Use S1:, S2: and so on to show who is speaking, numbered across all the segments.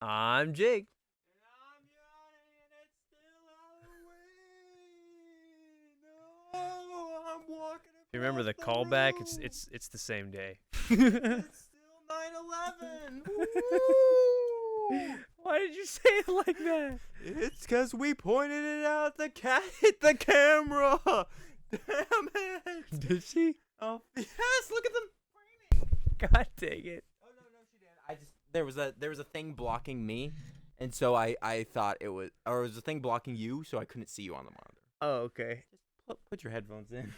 S1: I'm Jake.
S2: And I'm Yanni, and it's still Halloween. Oh, I'm walking
S1: You remember
S2: across
S1: the
S2: the
S1: callback?
S2: room.
S1: It's the same day.
S2: It's still 9/11.
S1: Why did you say it like that?
S2: It's because we pointed it out at the cat hit the camera. Damn it.
S1: Did she?
S2: Oh yes, look at them.
S1: God dang it.
S2: Oh no, she didn't. I just there was a thing blocking me, and so I thought it was, or it was a thing blocking you, so I couldn't see you on the monitor.
S1: Oh, okay.
S2: Just put your headphones in.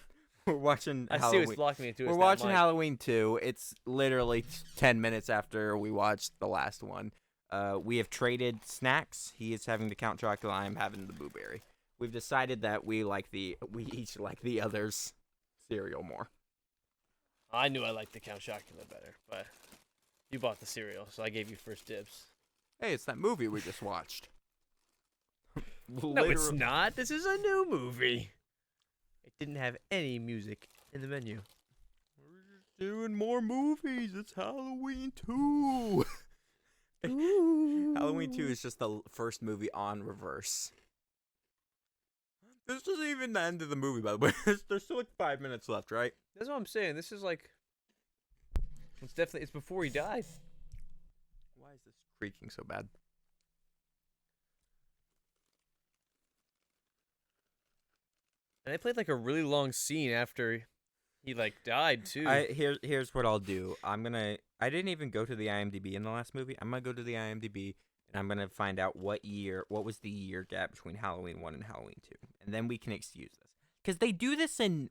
S2: We're watching
S1: I see
S2: Halloween.
S1: what's blocking me too.
S2: We're watching Halloween 2. It's literally 10 minutes after we watched the last one. We have traded snacks. He is having the Count Chocula. I'm having the Boo Berry. We've decided that we each like the other's cereal more.
S1: I knew I liked the Count Chocula better, but you bought the cereal, so I gave you first dibs.
S2: Hey, it's that movie we just watched.
S1: No, it's not. This is a new movie. It didn't have any music in the menu.
S2: We're just doing more movies. It's Halloween 2. Halloween 2 is just the first movie on reverse. This isn't even the end of the movie, by the way. There's still like 5 minutes left, right?
S1: That's what I'm saying. This is like, it's before he died.
S2: Why is this creaking so bad?
S1: And they played like a really long scene after he like died too.
S2: Here's what I'll do. I didn't even go to the IMDb in the last movie. I'm gonna go to the IMDb and I'm gonna find out what was the year gap between Halloween 1 and Halloween 2, and then we can excuse this because they do this in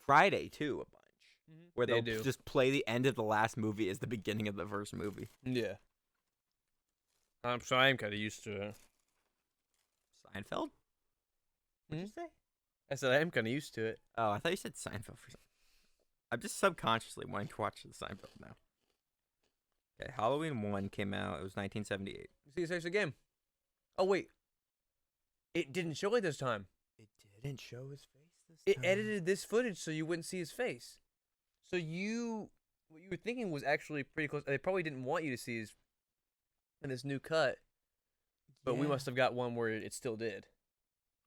S2: Friday too a bunch, where
S1: They
S2: they'll
S1: do.
S2: just play the end of the last movie as the beginning of the first movie.
S1: Yeah. I'm kind of used to it.
S2: Seinfeld? What'd you say?
S1: I said I am kind of used to it.
S2: Oh, I thought you said Seinfeld for something. I'm just subconsciously wanting to watch the Seinfeld now. Okay, Halloween 1 came out. It was 1978.
S1: See, it's actually a game. Oh wait, it didn't show it this time.
S2: It didn't show his face this
S1: It
S2: time.
S1: edited this footage so you wouldn't see his face. So what you were thinking was actually pretty close. They probably didn't want you to see his in this new cut, but we
S2: Yeah.
S1: must have got one where it still did.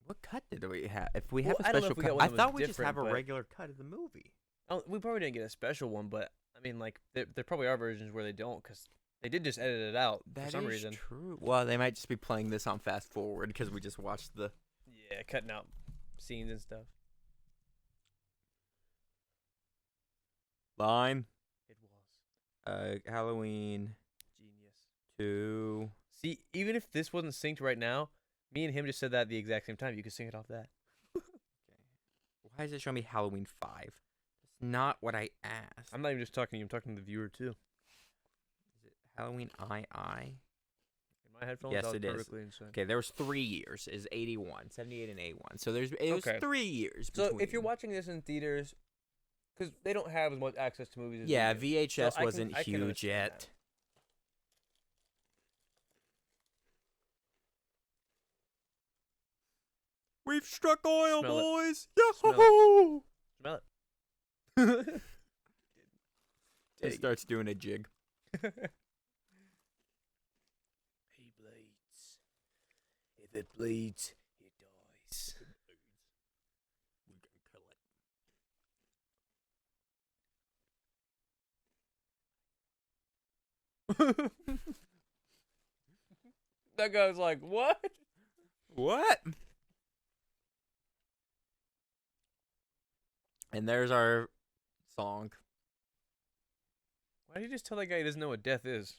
S2: What cut did we have? If we have
S1: Well,
S2: a
S1: I don't know
S2: special
S1: if we got
S2: cut,
S1: one
S2: I
S1: that was
S2: thought we just
S1: different,
S2: have a
S1: but-
S2: regular cut of the movie.
S1: Oh, we probably didn't get a special one, but I mean, like there probably are versions where they don't, because they did just edit it out for some reason.
S2: True. Well, they might just be playing this on fast forward because we just watched the.
S1: Yeah, cutting out scenes and stuff.
S2: Line.
S1: It was
S2: Halloween
S1: genius.
S2: 2.
S1: See, even if this wasn't synced right now, me and him just said that at the exact same time. You could sing it off that.
S2: Why is it showing me Halloween 5? That's not what I asked.
S1: I'm not even just talking to you. I'm talking to the viewer too.
S2: Is it Halloween II?
S1: In my headphones,
S2: Yes,
S1: I was
S2: it is.
S1: perfectly insane.
S2: Okay, there was 3 years. Is 81, 78, and 81. So it was
S1: Okay.
S2: 3 years.
S1: So if
S2: between.
S1: you're watching this in theaters, because they don't have as much access to movies as
S2: Yeah,
S1: we do.
S2: VHS
S1: So I
S2: wasn't
S1: can
S2: huge
S1: understand
S2: yet.
S1: that.
S2: We've struck oil,
S1: Smell it.
S2: boys.
S1: Smell it.
S2: Yahoo!
S1: Smell it.
S2: It starts doing a jig.
S1: He bleeds. If it bleeds, it dies.
S2: We can kill it.
S1: That guy's like, what?
S2: What? And there's our song.
S1: Why did you just tell that guy he doesn't know what death is?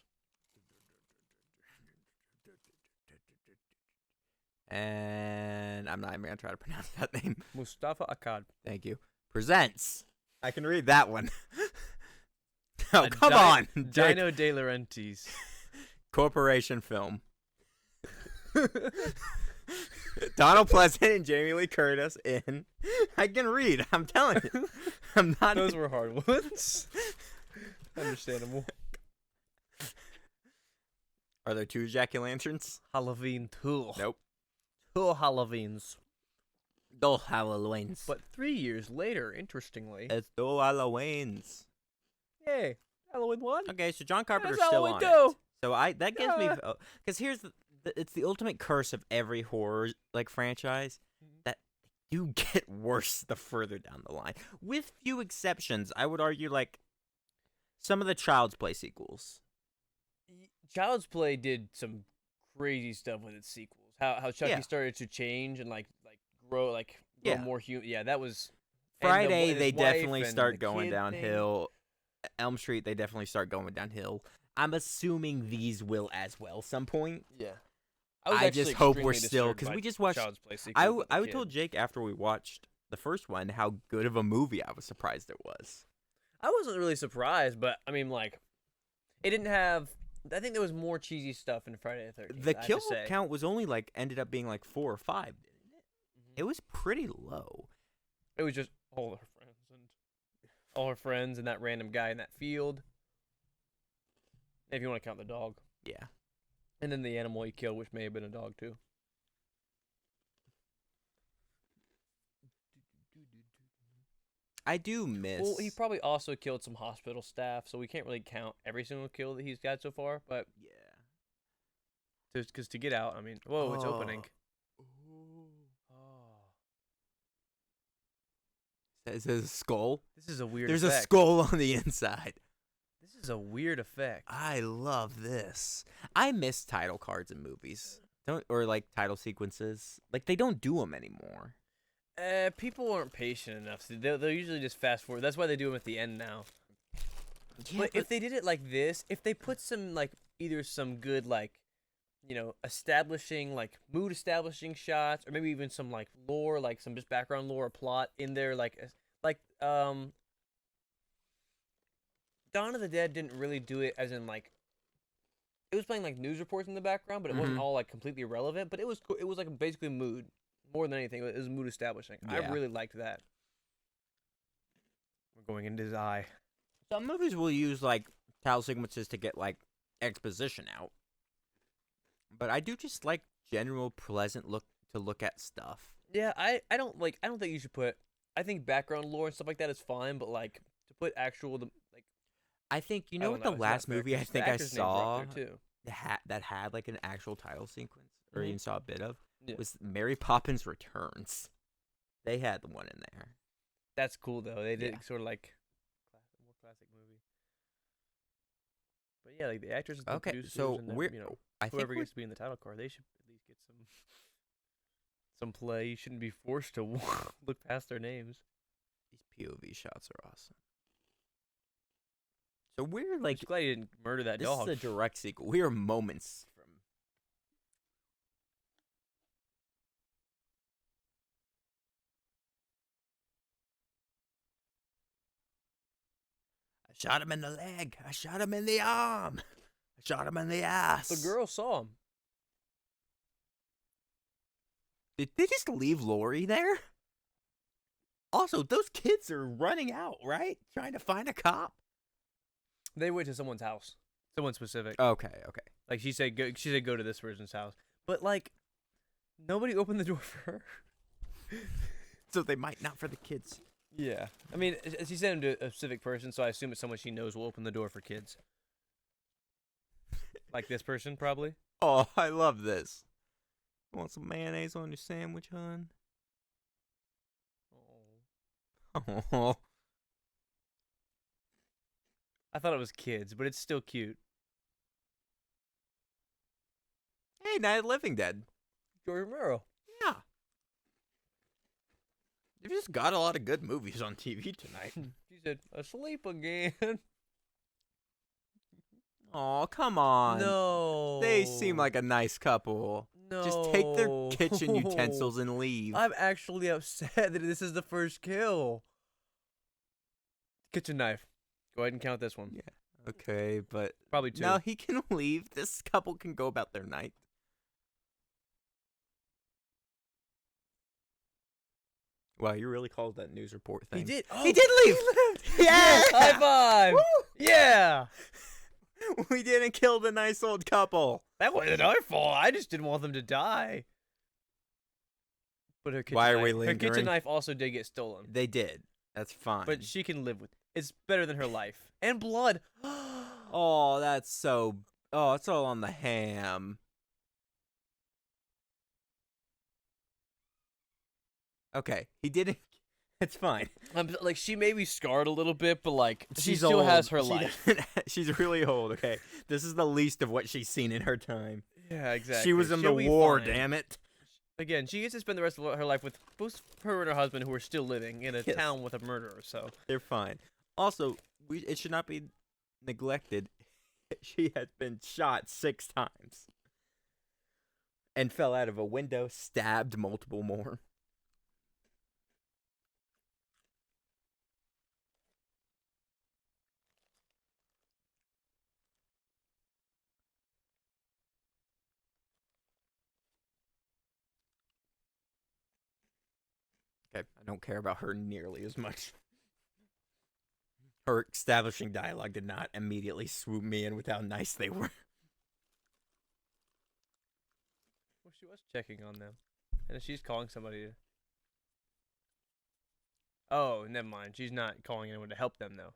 S2: And I'm not even going to try to pronounce that name.
S1: Mustafa Akkad.
S2: Thank you. Presents. I can read that one. Oh,
S1: A
S2: come on. Jake.
S1: Dino De Laurentiis.
S2: Corporation Film. Donald Pleasant and Jamie Lee Curtis in. I can read. I'm telling you. I'm not.
S1: Those were hard ones. Understandable.
S2: Are there 2 jack-o'-lanterns?
S1: Halloween 2.
S2: Nope.
S1: 2 Halloweens.
S2: Dos Halloweens.
S1: But 3 years later, interestingly.
S2: It's 2 Halloweens.
S1: Yay. Halloween 1?
S2: Okay, so John Carpenter's
S1: That's
S2: still
S1: all
S2: on
S1: we
S2: it.
S1: do.
S2: So that gives me
S1: Yeah.
S2: because here's it's the ultimate curse of every horror like franchise that they do get worse the further down the line. With few exceptions, I would argue like some of the Child's Play sequels.
S1: Child's Play did some crazy stuff with its sequels. How Chucky
S2: Yeah.
S1: started to change and like grow
S2: Yeah.
S1: more human. Yeah, that was
S2: Friday,
S1: his
S2: they
S1: wife
S2: definitely
S1: and
S2: start
S1: the
S2: going
S1: kid thing.
S2: downhill. Elm Street, they definitely start going downhill. I'm assuming these will as well some point.
S1: Yeah. was
S2: I
S1: actually
S2: just hope we're
S1: extremely
S2: still
S1: disturbed
S2: because
S1: by
S2: we just watched.
S1: Child's Play sequel with the
S2: I
S1: kid.
S2: told Jake after we watched the first one how good of a movie I was surprised it was.
S1: I wasn't really surprised, but I mean, like, it didn't have. I think there was more cheesy stuff in Friday the 13th.
S2: The
S1: I have
S2: kill
S1: to say.
S2: count was only like ended up being like 4 or 5, didn't it?
S1: Mhm.
S2: It was pretty low.
S1: It was just all her friends and that random guy in that field. If you want to count the dog,
S2: Yeah.
S1: and then the animal he killed, which may have been a dog too.
S2: I do miss.
S1: Well, he probably also killed some hospital staff, so we can't really count every single kill that he's got so far. But
S2: Yeah.
S1: because to get out, I mean, whoa, it's opening.
S2: Oh.
S1: Oh,
S2: Is this a skull?
S1: this is a weird.
S2: There's a
S1: effect.
S2: skull on the inside.
S1: This is a weird effect.
S2: I love this. I miss title cards in movies. Don't or like title sequences. Like they don't do them anymore.
S1: People aren't patient enough. So they'll usually just fast forward. That's why they do them at the end now. But if they did it like this, if they put some like either some good like, establishing like mood establishing shots, or maybe even some like lore, like some just background lore or plot in there, like Dawn of the Dead didn't really do it as in like. It was playing like news reports in the background, but it wasn't
S2: Mhm.
S1: all like completely irrelevant. But it was it was like basically mood more than anything. It was mood establishing. I
S2: Yeah.
S1: really liked that. We're going into his eye.
S2: Some movies will use like title sequences to get like exposition out. But I do just like general pleasant look at stuff.
S1: Yeah, I don't like. I don't think you should put. I think background lore and stuff like that is fine, but like to put actual like.
S2: I think you
S1: I
S2: know
S1: don't
S2: what the
S1: it's not
S2: last
S1: fair,
S2: movie I
S1: 'cause the
S2: think I
S1: actors' names are
S2: saw
S1: up there too.
S2: that had like an actual title sequence or
S1: Mhm.
S2: even saw a bit of
S1: Yeah.
S2: was Mary Poppins Returns. They had the one in there.
S1: That's cool though. They did
S2: Yeah.
S1: sort of like more classic movie. But yeah, like the actors, and the
S2: Okay,
S1: producers,
S2: so
S1: and
S2: we're I think
S1: whoever
S2: we're
S1: gets to be in the title card, they should at least get some play. You shouldn't be forced to look past their names.
S2: these POV shots are awesome. So we're
S1: I'm
S2: like
S1: just glad you didn't murder that
S2: this
S1: dog.
S2: is a direct sequel. We are moments from I shot him in the leg. I shot him in the arm. I shot him in the ass.
S1: The girl saw him.
S2: Did they just leave Lori there? Also, those kids are running out, right? Trying to find a cop.
S1: They went to someone's house. Someone specific.
S2: Okay.
S1: Like she said, go to this person's house. But like, nobody opened the door for her.
S2: So they might not for the kids.
S1: Yeah. I mean, she sent him to a specific person, so I assume it's someone she knows will open the door for kids. Like this person, probably.
S2: Oh, I love this. Want some mayonnaise on your sandwich, hon? Oh.
S1: I thought it was kids, but it's still cute.
S2: Hey, Night of the Living Dead.
S1: George Romero.
S2: Yeah. They've just got a lot of good movies on TV tonight.
S1: She said, asleep again.
S2: Oh, come on.
S1: No.
S2: They seem like a nice couple.
S1: No.
S2: Just take their kitchen utensils and leave.
S1: I'm actually upset that this is the first kill. Kitchen knife. Go ahead and count this one.
S2: Yeah. Okay, but
S1: Probably two.
S2: no, he can leave. This couple can go about their night. Wow, you really called that news report thing.
S1: He did. Oh,
S2: He did leave.
S1: Yeah.
S2: Yeah.
S1: High five.
S2: Woo!
S1: Yeah.
S2: We didn't kill the nice old couple.
S1: That wasn't our fault. I just didn't want them to die. But her kitchen
S2: Why are
S1: knife,
S2: we
S1: her
S2: lingering?
S1: kitchen knife also did get stolen.
S2: They did. That's fine.
S1: But she can live with it. It's better than her life. And blood.
S2: Oh, that's so. Oh, it's all on the ham. Okay, he didn't. It's fine.
S1: Like she may be scarred a little bit, but like she
S2: She's
S1: still
S2: old.
S1: has her
S2: She
S1: life.
S2: she's really old. Okay, this is the least of what she's seen in her time.
S1: Yeah, exactly.
S2: She was in
S1: She'll
S2: the
S1: be
S2: war.
S1: fine.
S2: Damn it.
S1: Again, she gets to spend the rest of her life with both her and her husband, who are still living in a
S2: Yes.
S1: town with a murderer. So
S2: They're fine. Also, it should not be neglected. She has been shot 6 times and fell out of a window, stabbed multiple more. Okay, I don't care about her nearly as much. Her establishing dialogue did not immediately swoop me in with how nice they were.
S1: well, she was checking on them, and she's calling somebody. Oh, never mind. She's not calling anyone to help them though.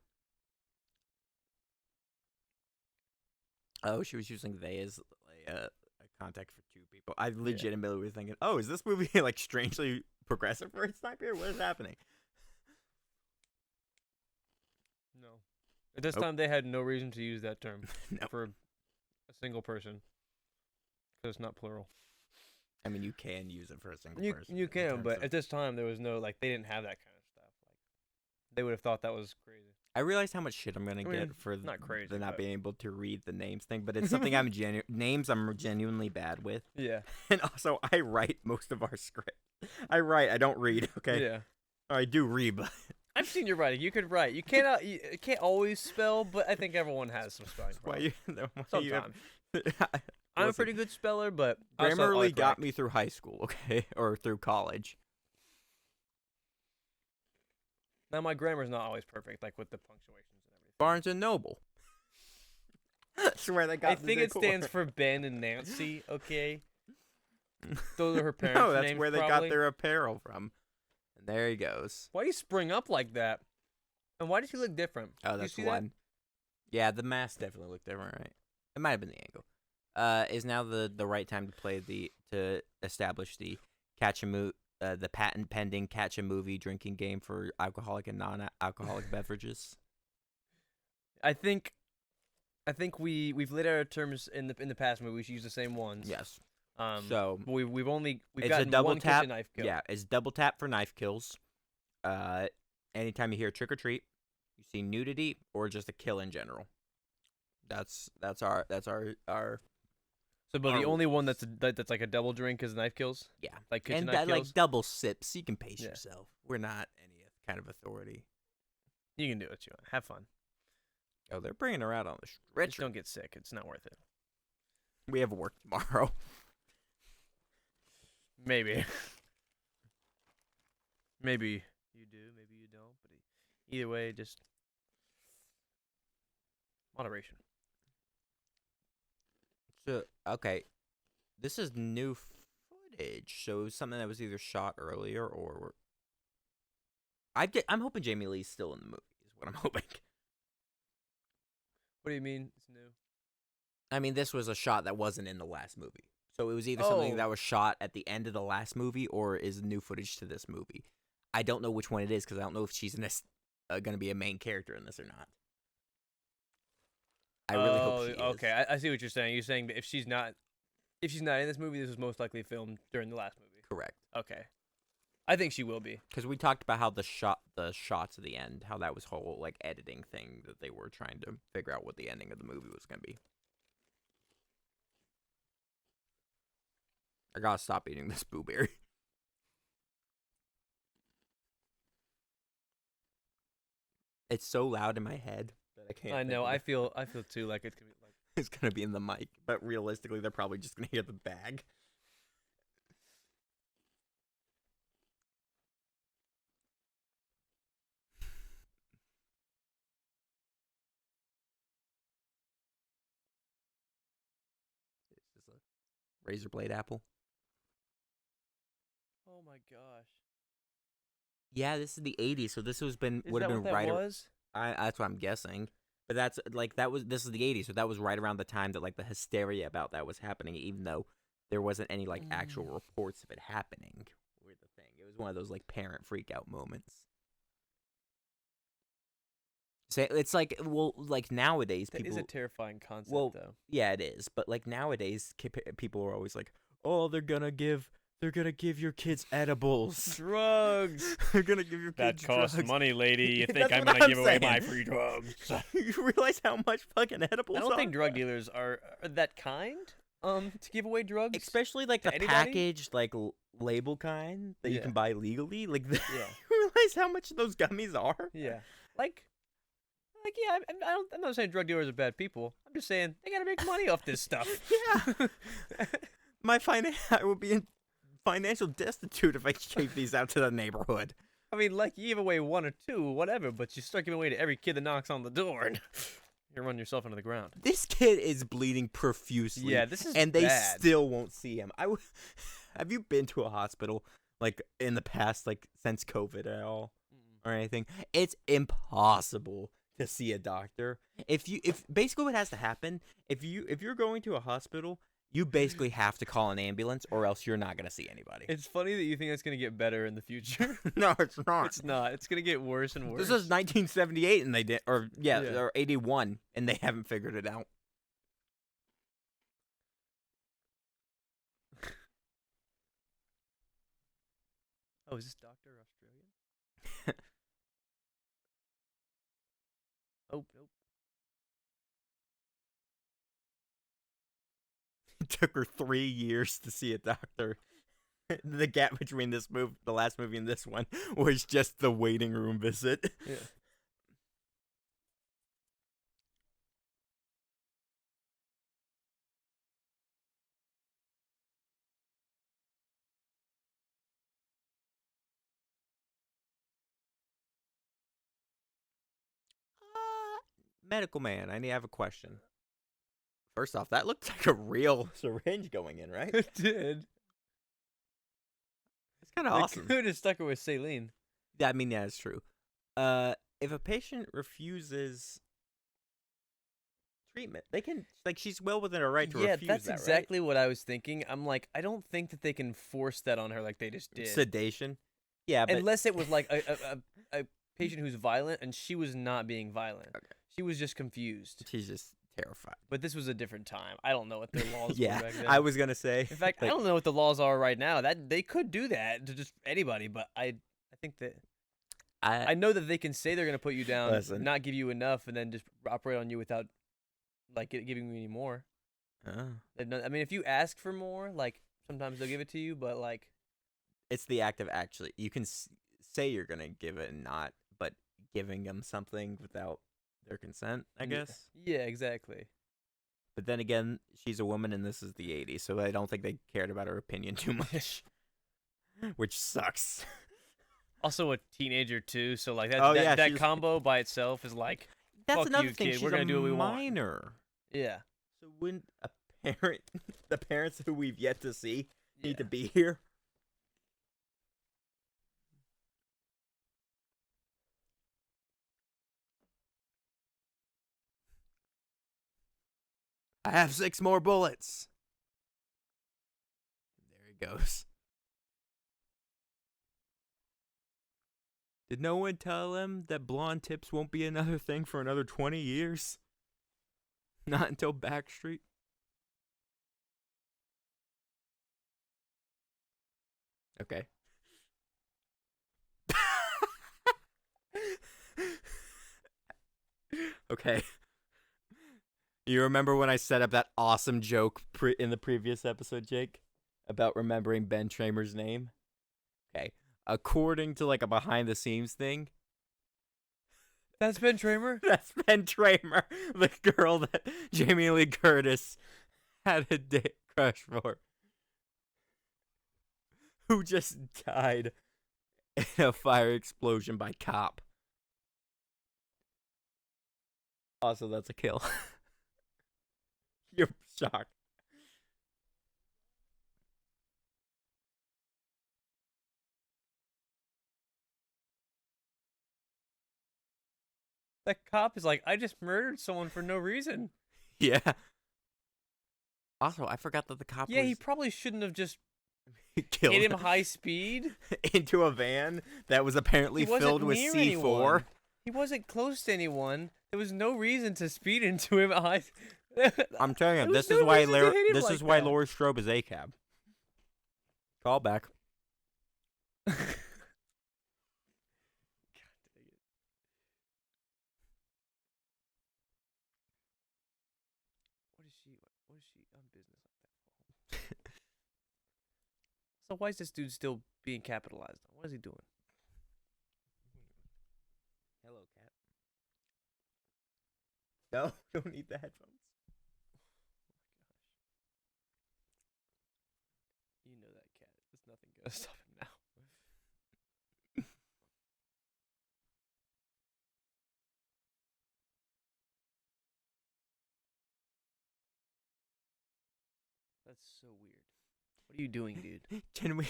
S2: Oh, she was using they as a contact for 2 people. I legitimately was thinking, oh, is this movie like strangely progressive for its time period? What is happening?
S1: No. At this
S2: Nope.
S1: time, they had no reason to use that term
S2: No.
S1: for a single person, because it's not plural.
S2: I mean, you can use it for a single
S1: You
S2: person.
S1: you
S2: in
S1: can,
S2: terms
S1: but
S2: of-
S1: at this time there was no like they didn't have that kind of stuff. Like they would have thought that was crazy.
S2: I realize how much shit I'm gonna
S1: I mean,
S2: get for
S1: not crazy,
S2: the not
S1: but-
S2: being able to read the names thing, but it's something names I'm genuinely bad with,
S1: Yeah.
S2: and also I write most of our script. I write, I don't read. Okay,
S1: Yeah.
S2: I do read, but
S1: I've seen your writing. You could write. You can't always spell, but I think everyone has some spelling
S2: why
S1: problems.
S2: you?
S1: Sometimes. I'm a
S2: Listen,
S1: pretty good speller, but also
S2: Grammarly got
S1: autocorrect.
S2: me through high school, okay, or through college.
S1: Now my grammar's not always perfect, like with the punctuations and everything.
S2: Barnes and Noble. That's where they got.
S1: I think
S2: the
S1: it stands
S2: decor.
S1: for Ben and Nancy. Okay. Those are her parents'
S2: No, that's
S1: names,
S2: where they
S1: probably.
S2: got their apparel from. And there he goes.
S1: Why do you spring up like that? And why does he look different?
S2: Oh,
S1: Do you
S2: that's
S1: see
S2: one. Yeah, the mask definitely looked different, right? It might have been the angle. Is now the right time to establish the the patent pending catch a movie drinking game for alcoholic and non-alcoholic beverages?
S1: That? I think we've laid out our terms in the past movie. We should use the same ones.
S2: Yes.
S1: So we've
S2: it's
S1: gotten
S2: a double
S1: one
S2: tap.
S1: kitchen knife kill.
S2: Yeah, it's double tap for knife kills. Anytime you hear trick or treat, you see nudity or just a kill in general. That's our
S1: So, but the
S2: Our
S1: only one that's like a double drink is knife kills.
S2: yeah.
S1: Like kitchen
S2: And
S1: knife
S2: that, like
S1: kills.
S2: double sips, you can pace
S1: Yeah.
S2: yourself. We're not any kind of authority.
S1: You can do what you want. Have fun.
S2: Oh, they're bringing her out on the
S1: Just
S2: stretcher.
S1: don't get sick. It's not worth it.
S2: We have work tomorrow.
S1: Maybe. Maybe you do. Maybe you don't. But either way, just moderation.
S2: So okay, this is new footage. So it was something that was either shot earlier or I'm hoping Jamie Lee's still in the movie. Is what I'm hoping.
S1: What do you mean it's new?
S2: I mean, this was a shot that wasn't in the last movie. So it was either something
S1: Oh.
S2: that was shot at the end of the last movie or is new footage to this movie. I don't know which one it is because I don't know if she's going to be a main character in this or not. I really hope she is.
S1: Okay. I see what you're saying. You're saying that if she's not in this movie, this was most likely filmed during the last movie.
S2: Correct.
S1: Okay. I think she will be.
S2: Because we talked about how the shots at the end, how that was whole like editing thing that they were trying to figure out what the ending of the movie was going to be. I gotta stop eating this blueberry. It's so loud in my head that I can't.
S1: I
S2: think
S1: know.
S2: of
S1: I
S2: it.
S1: feel too like it's gonna be like.
S2: It's gonna be in the mic, but realistically, they're probably just gonna hear the bag. Is this a razor blade apple?
S1: Oh my gosh.
S2: Yeah, this is the '80s, so this
S1: Is
S2: would
S1: that
S2: have
S1: what
S2: been
S1: that
S2: right.
S1: was?
S2: That's what I'm guessing. But that's like this is the '80s, so that was right around the time that like the hysteria about that was happening, even though there wasn't any like actual reports of it happening. Were the thing. It was one of those like parent freak out moments. So it's like like nowadays
S1: That
S2: people.
S1: is a terrifying concept,
S2: Well,
S1: though.
S2: yeah, it is. But like nowadays, people are always like, "Oh, they're gonna give your kids edibles.
S1: Drugs.
S2: They're gonna give your
S1: That
S2: kids
S1: costs
S2: drugs."
S1: money, lady. You think
S2: That's
S1: I'm
S2: what
S1: gonna
S2: I'm
S1: give away my
S2: saying.
S1: free drugs?
S2: You realize how much fucking edibles
S1: I don't
S2: are?
S1: think drug dealers are that kind. To give away drugs.
S2: Especially like
S1: to
S2: the
S1: anybody?
S2: packaged like label kind that you
S1: Yeah.
S2: can buy legally. Like,
S1: Yeah.
S2: you realize how much those gummies are?
S1: Yeah. Like yeah. I'm not saying drug dealers are bad people. I'm just saying they gotta make money off this stuff.
S2: Yeah. I will be in financial destitute if I gave these out to the neighborhood.
S1: I mean, like, you give away one or two, whatever, but you start giving away to every kid that knocks on the door, and you run yourself into the ground.
S2: This kid is bleeding profusely.
S1: Yeah, this is
S2: and they
S1: bad.
S2: still won't see him. Have you been to a hospital like in the past, like since COVID at all or anything? It's impossible to see a doctor. If basically what has to happen, if you're going to a hospital, you basically have to call an ambulance or else you're not gonna see anybody.
S1: It's funny that you think that's gonna get better in the future.
S2: No, it's not.
S1: It's not. It's gonna get worse and worse.
S2: This is 1978 and they did, or
S1: Yeah.
S2: or 81, and they haven't figured it out.
S1: Oh, is this Doctor Australian? Oh, nope.
S2: It took her 3 years to see a doctor. The gap between the last movie, and this one was just the waiting room visit.
S1: Yeah.
S2: Medical man, I have a question. First off, that looked like a real syringe going in, right?
S1: It did.
S2: It's kind of awesome.
S1: They could have stuck it with saline.
S2: Yeah, I mean, yeah, it's true. If a patient refuses treatment, they can, like, she's well within her right to refuse
S1: that's
S2: that,
S1: exactly what I was thinking. I'm like, I don't think that they can force that on her like they just
S2: right?
S1: did.
S2: Sedation. Yeah, but
S1: Unless it was like a patient who's violent, and she was not being violent.
S2: Okay.
S1: She was just confused.
S2: she's just terrified.
S1: But this was a different time. I don't know what their laws
S2: Yeah,
S1: were back then.
S2: I was gonna say.
S1: In fact, I
S2: like,
S1: don't know what the laws are right now. That they could do that to just anybody, but I think that I know that they can say they're gonna put you down,
S2: Listen.
S1: not give you enough, and then just operate on you without like giving you any more. I mean, if you ask for more, like sometimes they'll give it to you, but like
S2: it's the act of actually. You can say you're gonna give it and not, but giving them something without their consent, I guess.
S1: Yeah, exactly.
S2: But then again, she's a woman, and this is the '80s, so I don't think they cared about her opinion too much, which sucks.
S1: Also a teenager too, so like that
S2: Oh, yeah,
S1: that
S2: she's-
S1: combo by itself is like,
S2: That's
S1: Fuck
S2: another
S1: you,
S2: thing.
S1: kid,
S2: She's
S1: we're gonna
S2: a
S1: do what we want.
S2: minor.
S1: yeah.
S2: So when a parent, the parents who we've yet to see, need
S1: Yeah.
S2: to be here. I have 6 more bullets. There he goes. Did no one tell him that blonde tips won't be another thing for another 20 years? Not until Backstreet. Okay. Okay. You remember when I set up that awesome joke in the previous episode, Jake? About remembering Ben Tramer's name? Okay. According to like a behind the scenes thing,
S1: That's Ben Tramer?
S2: that's Ben Tramer, the girl that Jamie Lee Curtis had a crush for, who just died in a fire explosion by cop. Also, that's a kill. You're shocked.
S1: That cop is like, I just murdered someone for no reason.
S2: Yeah. Also, I forgot that the cop
S1: Yeah, he
S2: was
S1: probably shouldn't have just
S2: killed
S1: hit him high speed.
S2: into a van that was apparently
S1: He wasn't
S2: filled with
S1: near
S2: C4.
S1: anyone. He wasn't close to anyone. There was no reason to speed into him.
S2: I'm telling
S1: There
S2: you,
S1: was
S2: this
S1: no
S2: is why
S1: reason to hit him
S2: this
S1: like
S2: is why
S1: that.
S2: Laurie Strode is ACAB. Call back.
S1: God dang it. What is she on business like that for? So why is this dude still being capitalized on? What is he doing?
S2: Hello, cat. No, don't need the headphones.
S1: You know that cat. There's nothing gonna stop him now. That's so weird. What are you doing, dude?
S2: Can we?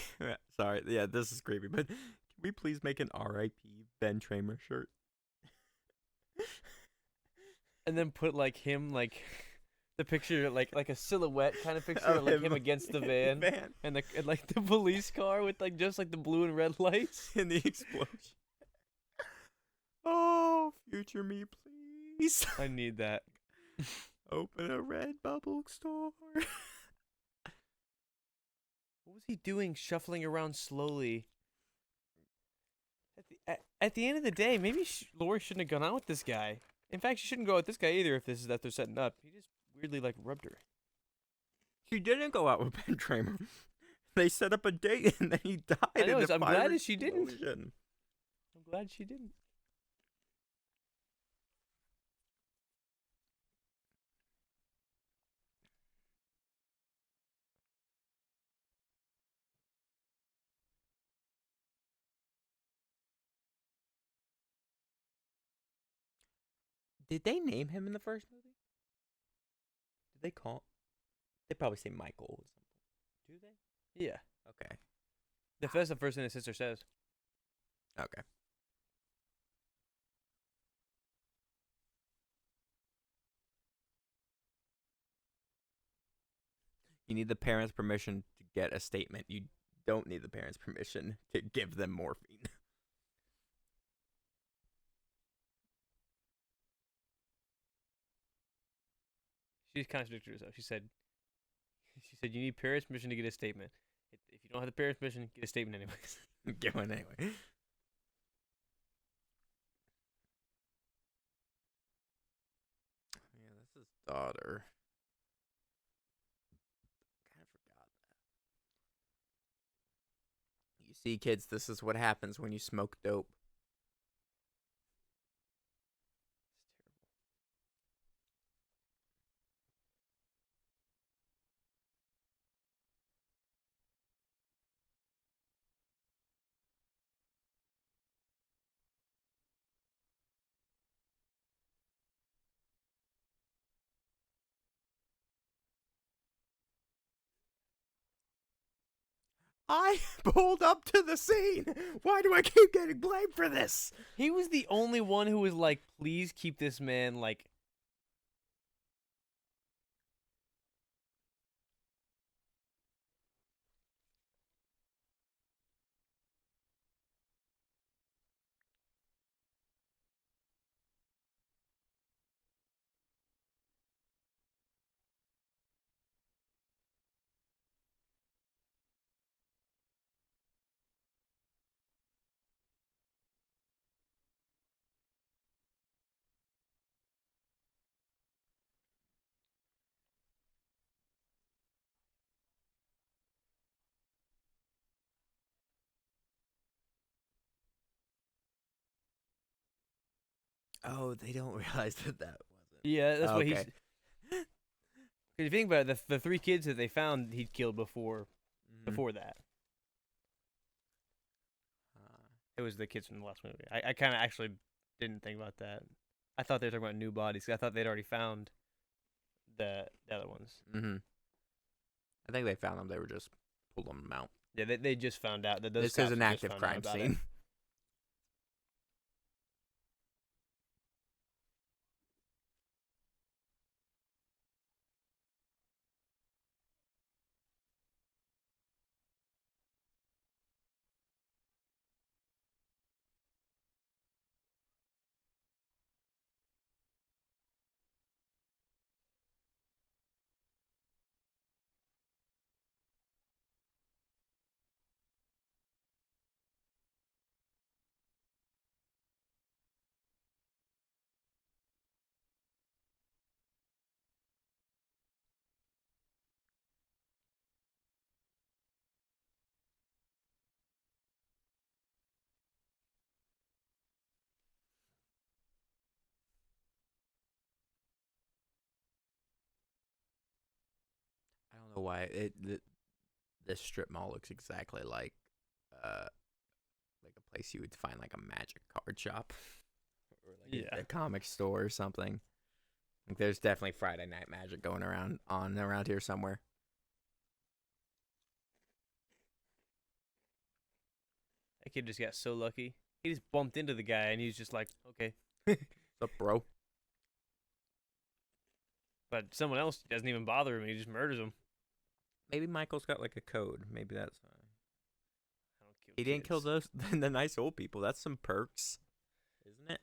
S2: Sorry, yeah, this is creepy, but can we please make an R.I.P. Ben Tramer shirt?
S1: And then put like him like the picture like a silhouette kind of picture
S2: Of
S1: like
S2: him
S1: him against the van and like the police car with like just like the blue and red lights.
S2: in the explosion. Oh, future me, please.
S1: I need that.
S2: Open a Redbubble store.
S1: What was he doing shuffling around slowly? At the end of the day, maybe Lori shouldn't have gone out with this guy. In fact, she shouldn't go out with this guy either if this is that they're setting up. He just weirdly like rubbed her.
S2: She didn't go out with Ben Tramer. They set up a date and then he died.
S1: I know,
S2: in a
S1: I'm
S2: fire
S1: glad that she didn't.
S2: explosion.
S1: I'm glad she didn't.
S2: Did they name him in the first movie? Did they call? They probably say Michael or something. Do they?
S1: Yeah.
S2: Okay.
S1: That's the first thing his sister says.
S2: Okay. You need the parents' permission to get a statement. You don't need the parents' permission to give them morphine.
S1: She contradicted herself. She said you need parents' permission to get a statement. If you don't have the parents' permission, get a statement anyways.
S2: Get one anyway. Yeah, that's his daughter. Kind of forgot that. You see, kids, this is what happens when you smoke dope. I pulled up to the scene. Why do I keep getting blamed for this?
S1: He was the only one who was like, please keep this man like.
S2: Oh, they don't realize that wasn't.
S1: Yeah, that's what he's.
S2: Okay.
S1: If you think about it, the three kids that they found he'd killed before that. It was the kids from the last movie. I kind of actually didn't think about that. I thought they were talking about new bodies. I thought they'd already found the other ones.
S2: Mm-hmm. I think they found them. They were just pulling them out.
S1: Yeah, they just found out that those.
S2: This
S1: cops
S2: is an
S1: had just
S2: active
S1: found out
S2: crime
S1: about
S2: scene.
S1: it.
S2: don't know why this strip mall looks exactly like a place you would find like a magic card shop or like
S1: Yeah.
S2: a comic store or something. Like there's definitely Friday Night Magic going around here somewhere.
S1: That kid just got so lucky. He just bumped into the guy and he's just like, okay.
S2: What's up, bro?
S1: But someone else doesn't even bother him. He just murders him.
S2: Maybe Michael's got like a code. Maybe that's why.
S1: I don't kill
S2: He didn't kill
S1: kids.
S2: the nice old people. That's some perks, isn't it?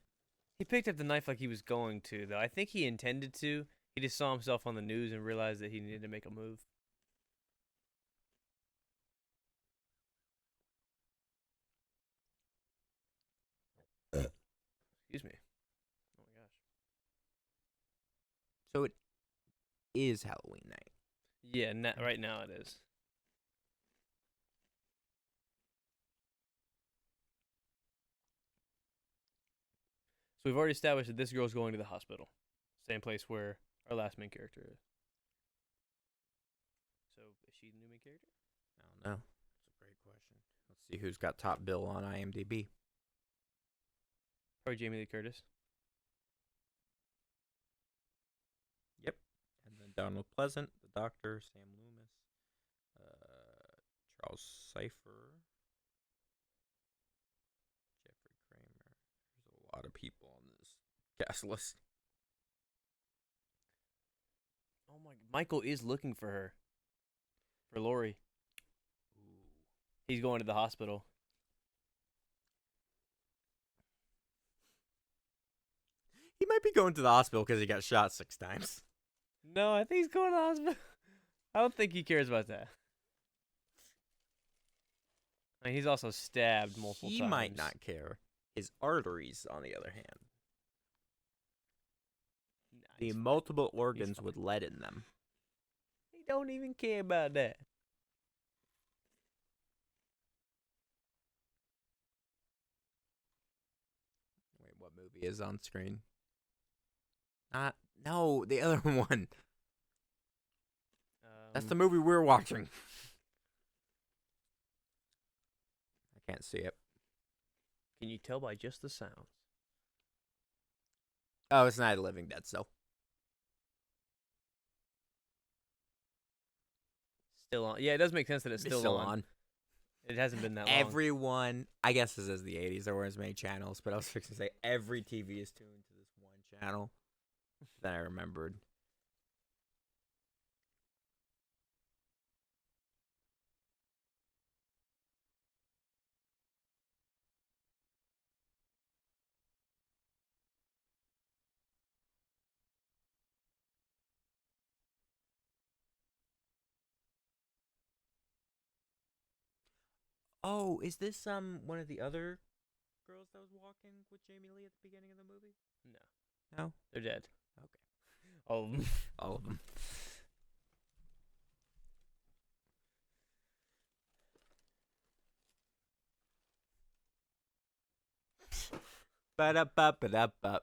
S1: He picked up the knife like he was going to, though. I think he intended to. He just saw himself on the news and realized that he needed to make a move. Excuse me. Oh my gosh.
S2: So it is Halloween night.
S1: Yeah, right now it is. So we've already established that this girl's going to the hospital. Same place where our last main character is. So is she the new main character?
S2: I don't know. That's a great question. Let's see who's got top bill on IMDb.
S1: Probably Jamie Lee Curtis.
S2: Yep. And then Donald Pleasant, the Doctor, Sam Loomis, Charles Cypher, Jeffrey Kramer. There's a lot of people on this cast list.
S1: Oh my! Michael is looking for her. For Lori.
S2: Ooh.
S1: He's going to the hospital.
S2: He might be going to the hospital because he got shot 6 times.
S1: No, I think he's going to the hospital. I don't think he cares about that. I mean, he's also stabbed multiple times.
S2: He might not care. His arteries, on the other hand.
S1: Nah,
S2: The
S1: he's
S2: multiple organs
S1: fine.
S2: with lead in them.
S1: He don't even care about that.
S2: Wait, what movie is on screen? No, the other one. That's the movie we're watching. I can't see it.
S1: Can you tell by just the sounds?
S2: Oh, it's Night of the Living Dead, so.
S1: Still on. Yeah, it does make sense that it's still,
S2: on.
S1: It hasn't been that long.
S2: Everyone, I guess this is the 80s, there weren't as many channels, but I was fixing to say every TV is tuned to this one channel. Then I remembered. Oh, is this one of the other girls that was walking with Jamie Lee at the beginning of the movie?
S1: No,
S2: No?
S1: they're dead.
S2: Okay.
S1: All of them.
S2: All of them. Ba-da-ba-ba-da-ba.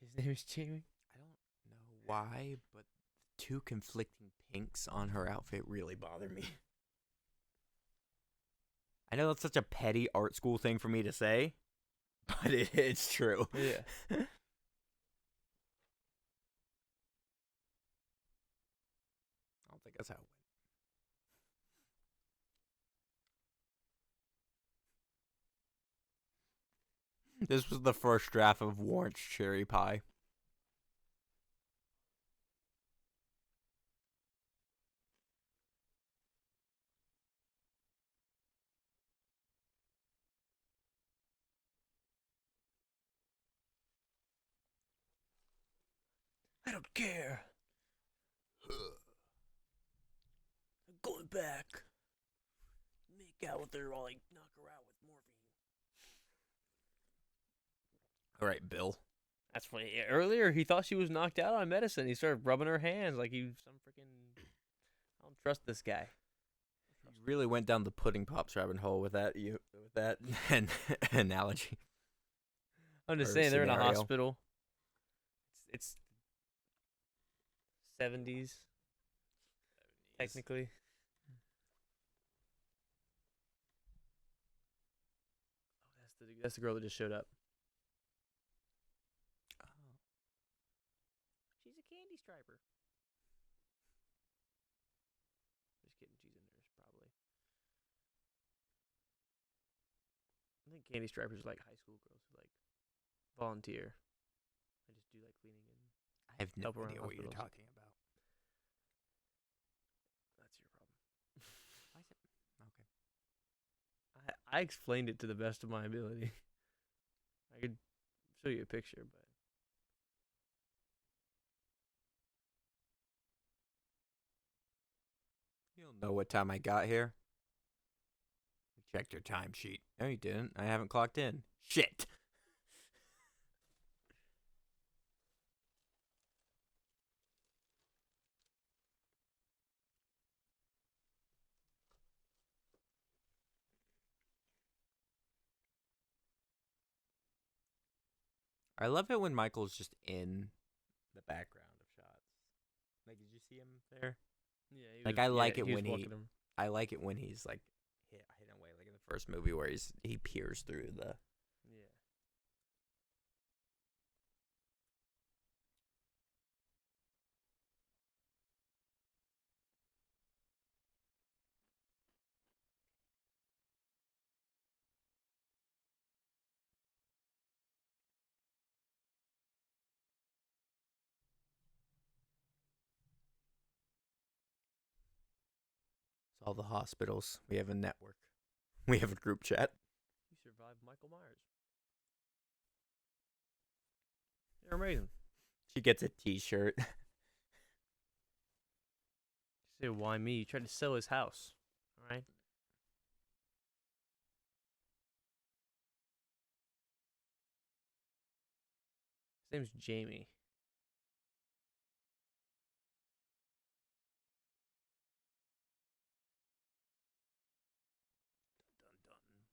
S1: His name is Jamie.
S2: I don't know why, but the 2 conflicting pinks on her outfit really bother me. I know that's such a petty art school thing for me to say, but it's true.
S1: Yeah.
S2: I don't think that's how it went. This was the first draft of Warrant's Cherry Pie.
S1: I don't care. I'm going back. Make out with her while I knock her out with morphine.
S2: All right, Bill.
S1: That's funny. Earlier, he thought she was knocked out on medicine. He started rubbing her hands like he was some freaking. I don't trust this guy.
S2: You really went down the pudding pops rabbit hole with that an analogy.
S1: I'm just
S2: Or
S1: saying they're in a
S2: scenario.
S1: hospital. It's 70s technically. Oh, that's the girl that just showed up. She's a candy striper. Just kidding, she's a nurse probably. I think candy stripers are like high school girls who like volunteer. I just do like cleaning and
S2: I have no
S1: Help around
S2: idea what you're
S1: hospitals.
S2: talking about.
S1: that's your problem.
S2: Why is it? Okay.
S1: I explained it to the best of my ability. I could show you a picture, but
S2: You don't know what time I got here. You checked your timesheet. No, you didn't. I haven't clocked in. Shit. I love it when Michael's just in the background of shots. Like, did you see him there?
S1: yeah,
S2: Like, I like it
S1: was
S2: when he-
S1: walking him.
S2: I like it when he's like hidden away, like in the first movie where he peers through the.
S1: Yeah.
S2: It's all the hospitals. We have a network. We have a group chat.
S1: You survived Michael Myers. You're amazing.
S2: She gets a T-shirt.
S1: You say, why me? You tried to sell his house. All right. His name's Jamie. Dun, dun, dun.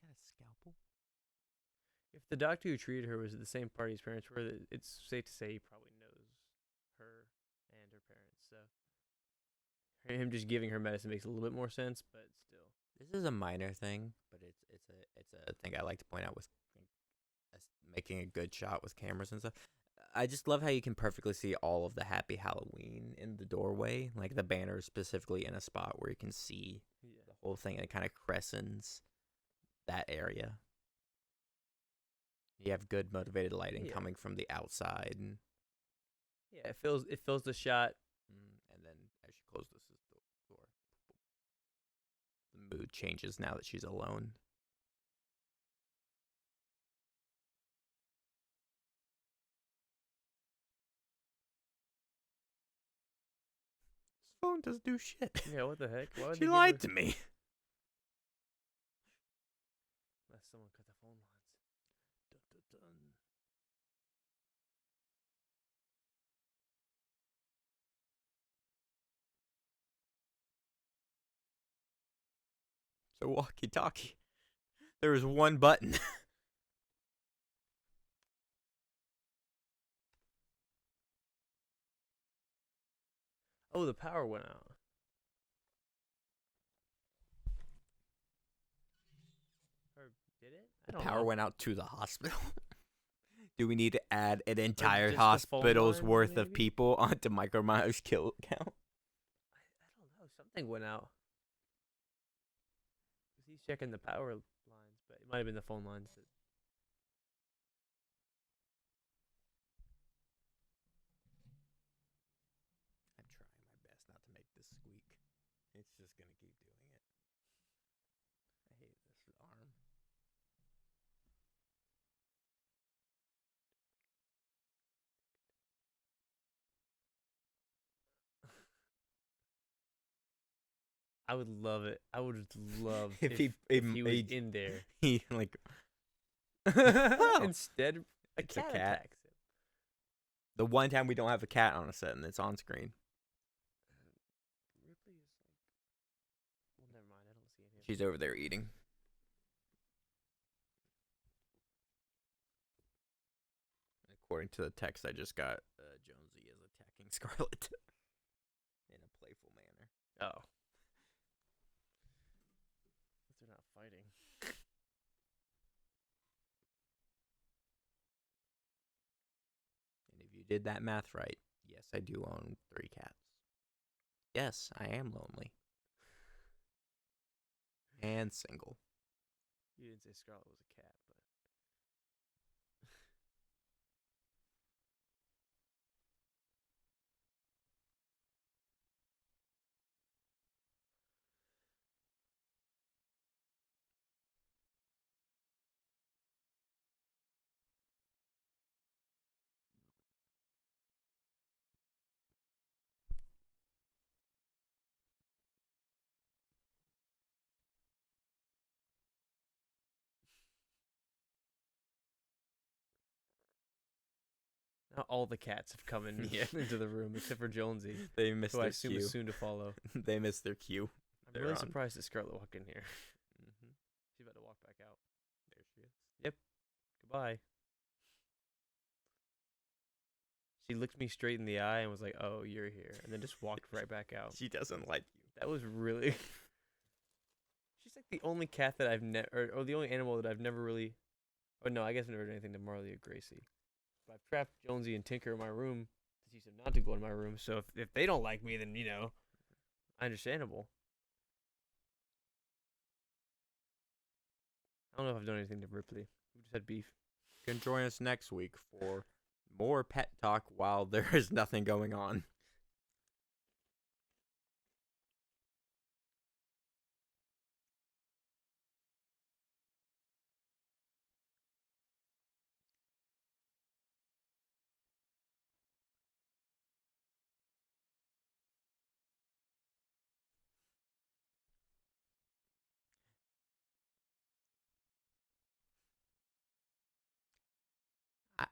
S2: He's got a scalpel.
S1: If the doctor who treated her was at the same party his parents were, it's safe to say he probably knows her and her parents. So him just giving her medicine makes a little bit more sense, but still.
S2: This is a minor thing, but it's a thing I like to point out with making a good shot with cameras and stuff. I just love how you can perfectly see all of the Happy Halloween in the doorway, like the banner specifically in a spot where you can see
S1: Yeah.
S2: the whole thing, and it kind of crescents that area. You have good motivated lighting
S1: Yeah.
S2: coming from the outside, and
S1: Yeah, it fills the shot.
S2: then as she closes the door, the mood changes now that she's alone. This phone doesn't do shit.
S1: Yeah, what the heck? Why would
S2: She
S1: they give
S2: lied
S1: her-
S2: to me.
S1: Unless someone cut the phone lines. Dun, dun, dun.
S2: It's a walkie-talkie. There was one button.
S1: Oh, the power went out. Or did it? I don't
S2: Power
S1: know.
S2: went out to the hospital. Do we need to add an entire
S1: just the phone
S2: hospital's
S1: lines,
S2: worth of
S1: maybe?
S2: people onto Michael Myers' kill count?
S1: I don't know. Something went out. 'Cause he's checking the power lines, but it might have been the phone lines.
S2: squeak. It's just gonna keep doing it. I hate this arm.
S1: I would love it. I would love
S2: If
S1: if,
S2: he-
S1: if
S2: if
S1: he was
S2: he-
S1: in there.
S2: He like
S1: Instead, a
S2: It's a
S1: cat
S2: cat.
S1: attacks him.
S2: the one time we don't have a cat on a set and it's on screen.
S1: Ripley is like. Well, never mind. I don't see any.
S2: She's over there eating. According to the text I just got, Jonesy is attacking Scarlet in a playful manner.
S1: Oh. But they're not fighting.
S2: And if you did that math right, yes, I do own 3 cats. Yes, I am lonely. And single.
S1: You didn't say Scarlet was a cat, but. Now all the cats have come in
S2: Yeah.
S1: into the room except for Jonesy,
S2: They missed
S1: who I
S2: their
S1: assume
S2: cue.
S1: is soon to follow.
S2: They missed their cue.
S1: I'm
S2: They're
S1: really
S2: on.
S1: surprised that Scarlet walked in here.
S2: Mm-hmm.
S1: She's about to walk back out.
S2: There she is.
S1: Goodbye. She looked me straight in the eye and was like, "Oh, you're here," and then just walked right back out.
S2: She doesn't like you.
S1: That was really. She's like the only cat that I've never, or the only animal that I've never really. Oh no, I guess I've never done anything to Marley or Gracie. But I've trapped Jonesy and Tinker in my room to teach them not to go in my room. So if they don't like me, then understandable. I don't know if I've done anything to Ripley. We just had beef.
S2: You can join us next week for more pet talk while there is nothing going on.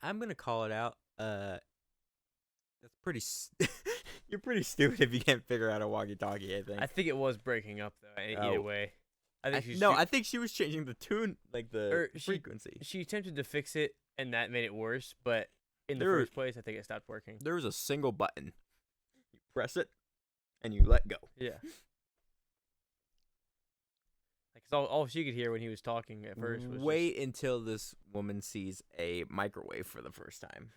S2: I'm gonna call it out. That's pretty. You're pretty stupid if you can't figure out a walkie-talkie. I think.
S1: I think it was breaking up though. Either
S2: Oh.
S1: way, I think she's
S2: I think she was changing the tune, like the frequency.
S1: she attempted to fix it, and that made it worse. But in the
S2: There-
S1: first place, I think it stopped working.
S2: There was a single button. You press it, and you let go.
S1: Yeah. Like, 'cause all she could hear when he was talking at first was
S2: Wait until this woman sees a microwave for the first time.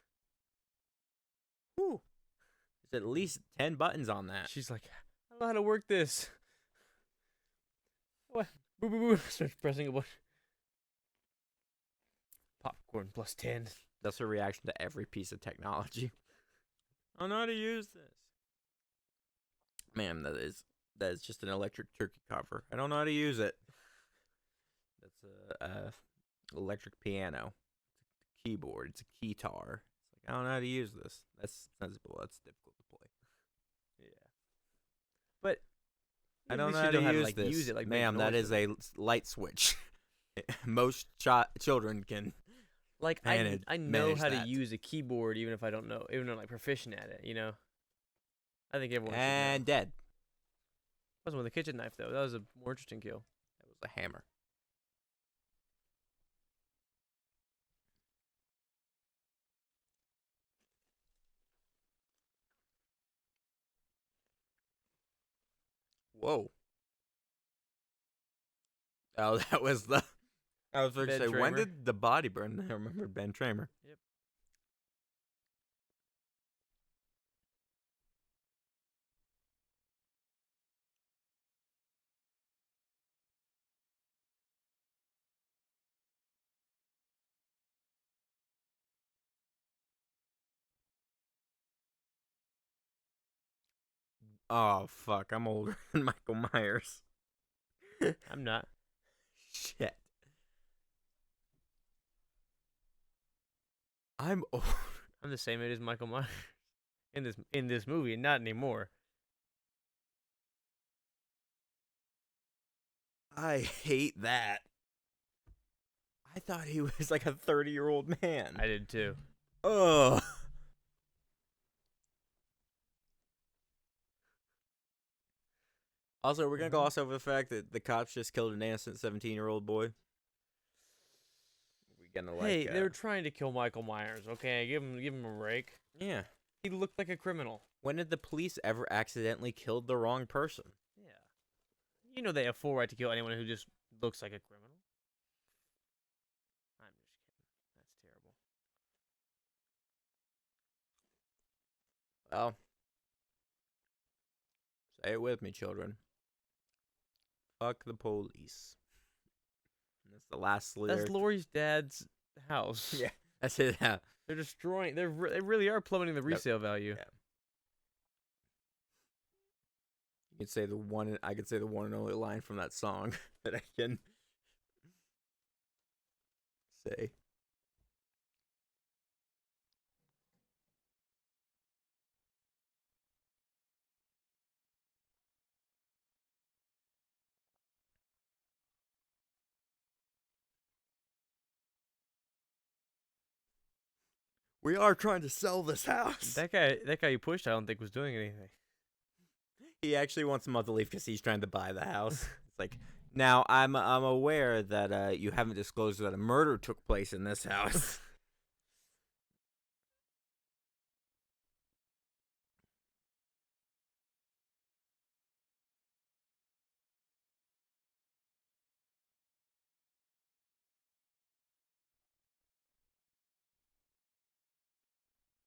S2: Whew. There's at least 10 buttons on that.
S1: she's like, I don't know how to work this. What? Boo boo boo. Starts pressing a button. Popcorn plus 10.
S2: That's her reaction to every piece of technology. I don't know how to use this. Man, that is just an electric turkey cover. I don't know how to use it. That's a electric piano. It's a keyboard. It's a keytar. It's like, I don't know how to use this. That's sensible. That's difficult to play.
S1: Yeah. But
S2: I
S1: at
S2: don't
S1: least
S2: know
S1: you
S2: how to
S1: know
S2: use
S1: like,
S2: this.
S1: use it, like, make
S2: Ma'am, that
S1: noise
S2: is
S1: with
S2: a
S1: it.
S2: light switch. Most children can.
S1: Like
S2: manage-
S1: I know
S2: manage
S1: how
S2: that.
S1: to use a keyboard even if I don't know, even though I'm like proficient at it, I think everyone should know.
S2: And dead.
S1: Wasn't with a kitchen knife though. That was a more interesting kill.
S2: That was a hammer. Whoa. Oh, that was the. I was going to
S1: Ben
S2: say, when
S1: Tramer.
S2: did the body burn? I remember Ben Tramer.
S1: Yep.
S2: Oh fuck, I'm older than Michael Myers.
S1: I'm not.
S2: Shit. I'm old.
S1: I'm the same age as Michael Myers in this movie, not anymore.
S2: I hate that. I thought he was like a 30-year-old man.
S1: I did too.
S2: Ugh. Also, we're gonna gloss over the fact that the cops just killed an innocent 17-year-old boy. We gonna like?
S1: Hey, they were trying to kill Michael Myers. Okay, give him a break.
S2: Yeah.
S1: He looked like a criminal.
S2: When did the police ever accidentally kill the wrong person?
S1: Yeah. You know they have full right to kill anyone who just looks like a criminal. I'm just kidding. That's terrible.
S2: Well, say it with me, children. Fuck the police. And that's the last slur.
S1: That's Laurie's dad's house.
S2: Yeah, that's it. Yeah.
S1: They're destroying. They really are plummeting the resale value.
S2: Yeah. You can say the one. I could say the one and only line from that song that I can say. We are trying to sell this house.
S1: That guy you pushed, I don't think was doing anything.
S2: He actually wants him to leave because he's trying to buy the house. It's like, now I'm aware that you haven't disclosed that a murder took place in this house.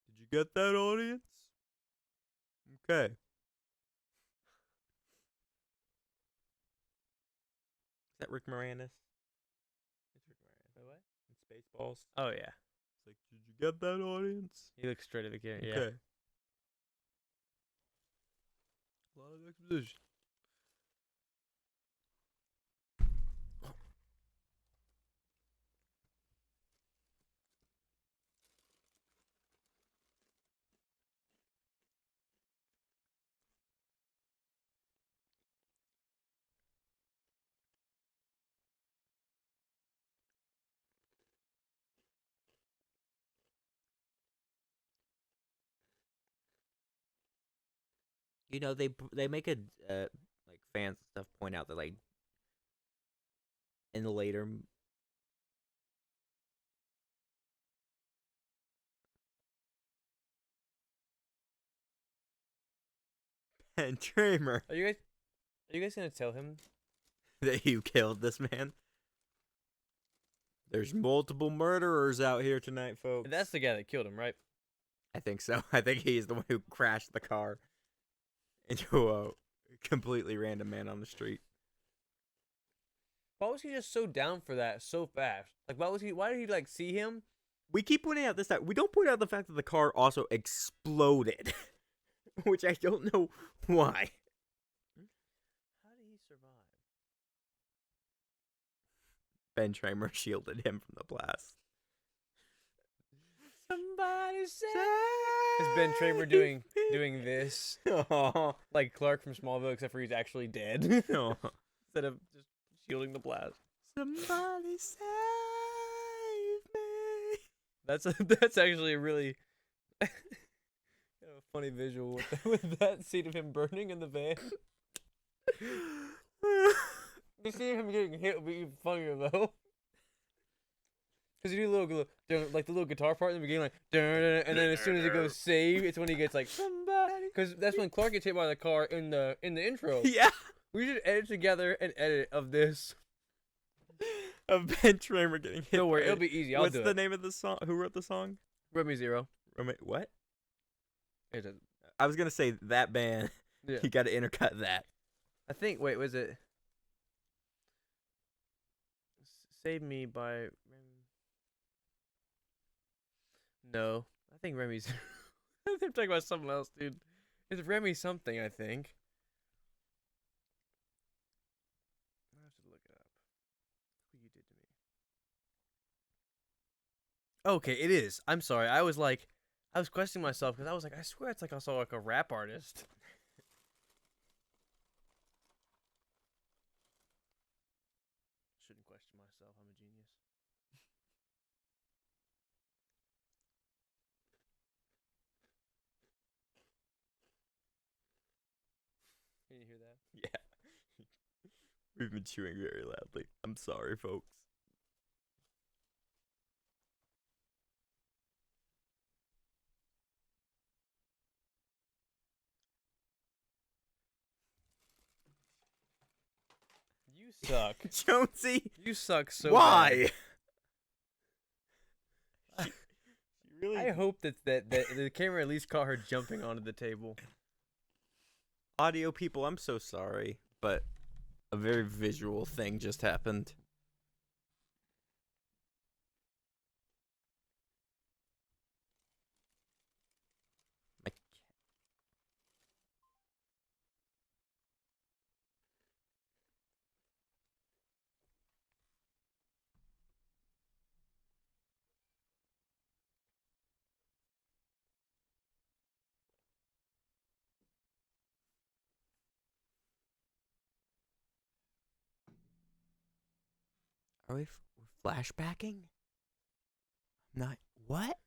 S2: Did you get that, audience? Okay. Is that Rick Moranis? It's Rick Moranis.
S1: What?
S2: In Spaceballs.
S1: Oh yeah.
S2: It's like, did you get that, audience?
S1: He looks straight at the camera. Yeah.
S2: Okay. A lot of exposition. You know, they make a like fans and stuff point out that like in the later Ben Tramer
S1: Are you guys gonna tell him?
S2: that you killed this man. There's multiple murderers out here tonight, folks.
S1: That's the guy that killed him, right?
S2: I think so. I think he's the one who crashed the car into a completely random man on the street.
S1: Why was he just so down for that so fast? Like, why did he like see him?
S2: We keep pointing out this time. We don't point out the fact that the car also exploded, which I don't know why.
S1: How did he survive?
S2: Ben Tramer shielded him from the blast.
S1: Somebody say. Is Ben Tramer doing this
S2: Aw.
S1: like Clark from Smallville, except for he's actually dead
S2: Aw.
S1: instead of just shielding the blast?
S2: Somebody save me.
S1: That's actually a really funny visual with that scene of him burning in the van. You see him getting hit would be even funnier though. Cause you do like the little guitar part in the beginning, like, and then as soon as it goes save, it's when he gets like somebody. Cause that's when Clark gets hit by the car in the intro.
S2: Yeah.
S1: We should edit together an edit of this.
S2: Of Ben Tramer getting hit.
S1: Don't worry,
S2: by
S1: it'll be easy. I'll
S2: What's
S1: do
S2: the
S1: it.
S2: name of the song? Who wrote the song?
S1: Remy Zero.
S2: What?
S1: It is.
S2: I was gonna say that band.
S1: Yeah.
S2: You got to intercut that.
S1: I think. Wait, was it? Save Me by. No, I think Remy's. I'm talking about something else, dude. It's Remy something, I think. I have to look it up. Who you did to me? Okay, it is. I'm sorry. I was questioning myself because I was like, I swear it's like I saw like a rap artist. Shouldn't question myself. I'm a genius. Can you hear that?
S2: Yeah. We've been chewing very loudly. I'm sorry, folks.
S1: You suck.
S2: Jonesy,
S1: You suck so
S2: why?
S1: bad.
S2: She really.
S1: I hope that the camera at least caught her jumping onto the table.
S2: Audio people, I'm so sorry, but a very visual thing just happened. My Are we we're flashbacking? Not what?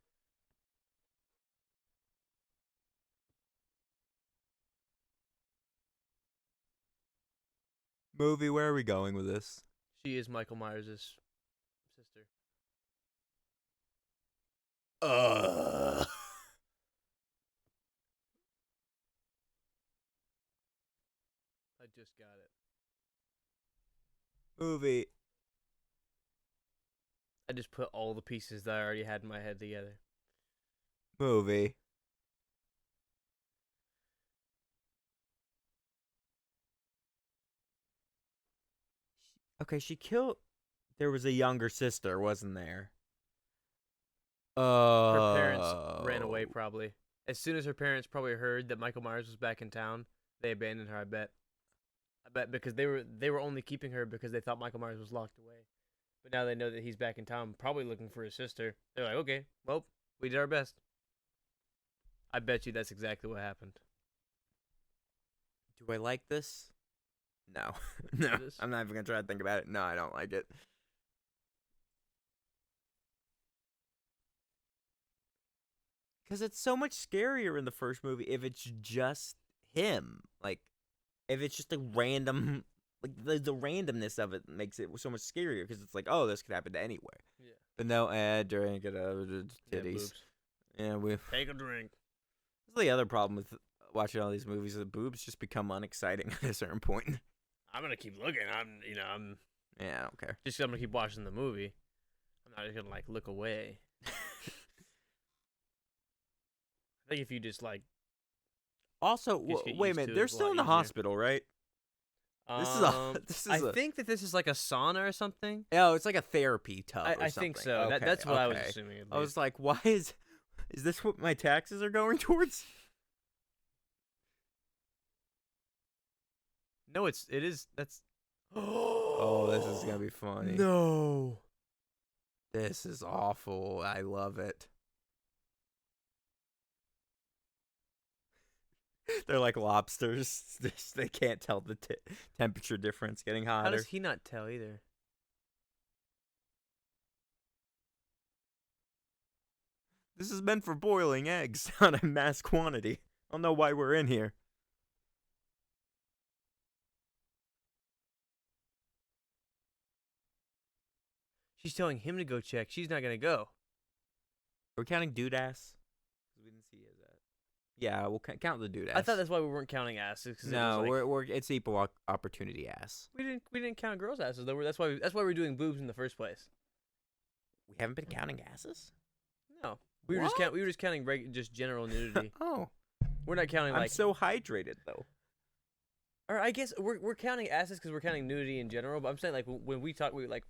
S2: Movie, where are we going with this?
S1: She is Michael Myers' sister. I just got it.
S2: Movie.
S1: I just put all the pieces that I already had in my head together.
S2: Movie. Okay, she killed. There was a younger sister, wasn't there?
S1: Her parents ran away probably. As soon as her parents probably heard that Michael Myers was back in town, they abandoned her, I bet. I bet because they were only keeping her because they thought Michael Myers was locked away. But now they know that he's back in town, probably looking for his sister. They're like, okay, well, we did our best. I bet you that's exactly what happened.
S2: Do I like this? No. No.
S1: This?
S2: I'm not even going to try to think about it. No, I don't like it. Because it's so much scarier in the first movie if it's just him. Like, if it's just a random. Like, the randomness of it makes it so much scarier because it's like, oh, this could happen to anywhere.
S1: Yeah.
S2: But no, drink it, titties.
S1: Yeah, boobs.
S2: Yeah, we.
S1: Take a drink.
S2: That's the other problem with watching all these movies. The boobs just become unexciting at a certain point.
S1: I'm gonna keep looking. I'm
S2: Yeah, I don't care.
S1: just gonna keep watching the movie. I'm not just gonna like look away. I think if you just like,
S2: Also,
S1: Just get
S2: wait a
S1: used
S2: minute.
S1: to it,
S2: They're
S1: it's a
S2: still
S1: lot
S2: in the
S1: easier.
S2: hospital, right? This is this is
S1: I think that this is like a sauna or something.
S2: Oh, it's like a therapy tub.
S1: I
S2: or
S1: think
S2: something.
S1: so.
S2: Okay,
S1: That's what I was
S2: okay.
S1: assuming. At
S2: I was
S1: least.
S2: like, why is this what my taxes are going towards?
S1: No, it is. That's.
S2: Oh, this is gonna be funny.
S1: No.
S2: This is awful. I love it. They're like lobsters. They can't tell the temperature difference getting
S1: How
S2: hotter.
S1: does he not tell either?
S2: This is meant for boiling eggs, not a mass quantity. I don't know why we're in here.
S1: She's telling him to go check. She's not gonna go.
S2: Are we counting dude ass? We didn't see his ass. Yeah, we'll count the dude ass.
S1: I thought that's why we weren't counting asses. 'Cause
S2: No,
S1: it was like,
S2: we're it's equal opportunity ass.
S1: we didn't count girls' asses though. That's why we're doing boobs in the first place.
S2: We haven't been counting asses.
S1: No, we were just counting just general nudity.
S2: Oh,
S1: We're not counting
S2: I'm
S1: like.
S2: so hydrated though.
S1: Or I guess we're counting asses because we're counting nudity in general. But I'm saying like when we talk, we like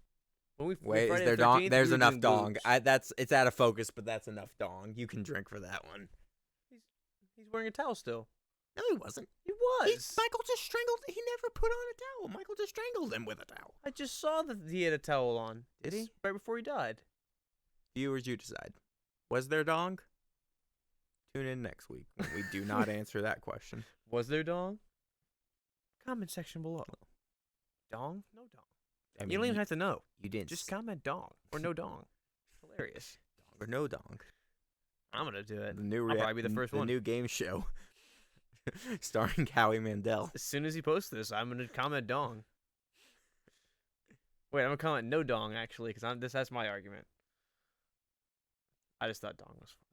S1: when we
S2: Wait, is
S1: Friday
S2: there
S1: the
S2: dong?
S1: 13th,
S2: There's
S1: we were
S2: enough
S1: doing
S2: dong.
S1: boobs.
S2: It's out of focus, but that's enough dong. You can drink for that one.
S1: He's wearing a towel still.
S2: No, he wasn't.
S1: He was.
S2: Michael just strangled. He never put on a towel. Michael just strangled him with a towel.
S1: I just saw that he had a towel on.
S2: Did he?
S1: Right before he died.
S2: Viewers, you decide. Was there dong? Tune in next week when we do not answer that question.
S1: Was there dong? Comment section below. Dong? No dong.
S2: I mean,
S1: You don't even have to know.
S2: You didn't.
S1: Just comment dong or no dong. Hilarious.
S2: Dong or no dong.
S1: I'm gonna do it.
S2: The new
S1: I'll probably be the first one.
S2: The new game show, starring Howie Mandel.
S1: As soon as he posts this, I'm gonna comment dong. Wait, I'm gonna comment no dong actually, because that's my argument. I just thought dong was funny.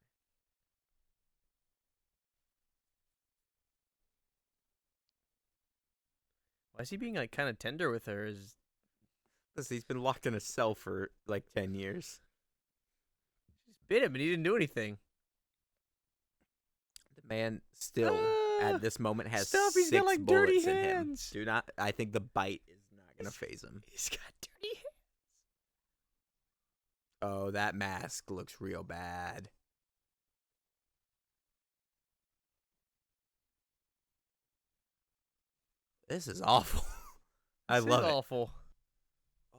S1: Why is he being like kind of tender with her?
S2: Because he's been locked in a cell for like 10 years.
S1: She just bit him and he didn't do anything.
S2: The man still at this moment has
S1: stop, he's
S2: 6
S1: got, like,
S2: bullets
S1: dirty
S2: in him.
S1: hands.
S2: Do not. I think the bite is not gonna phase him.
S1: He's got dirty hands.
S2: Oh, that mask looks real bad. This is awful. I love it.
S1: Awful.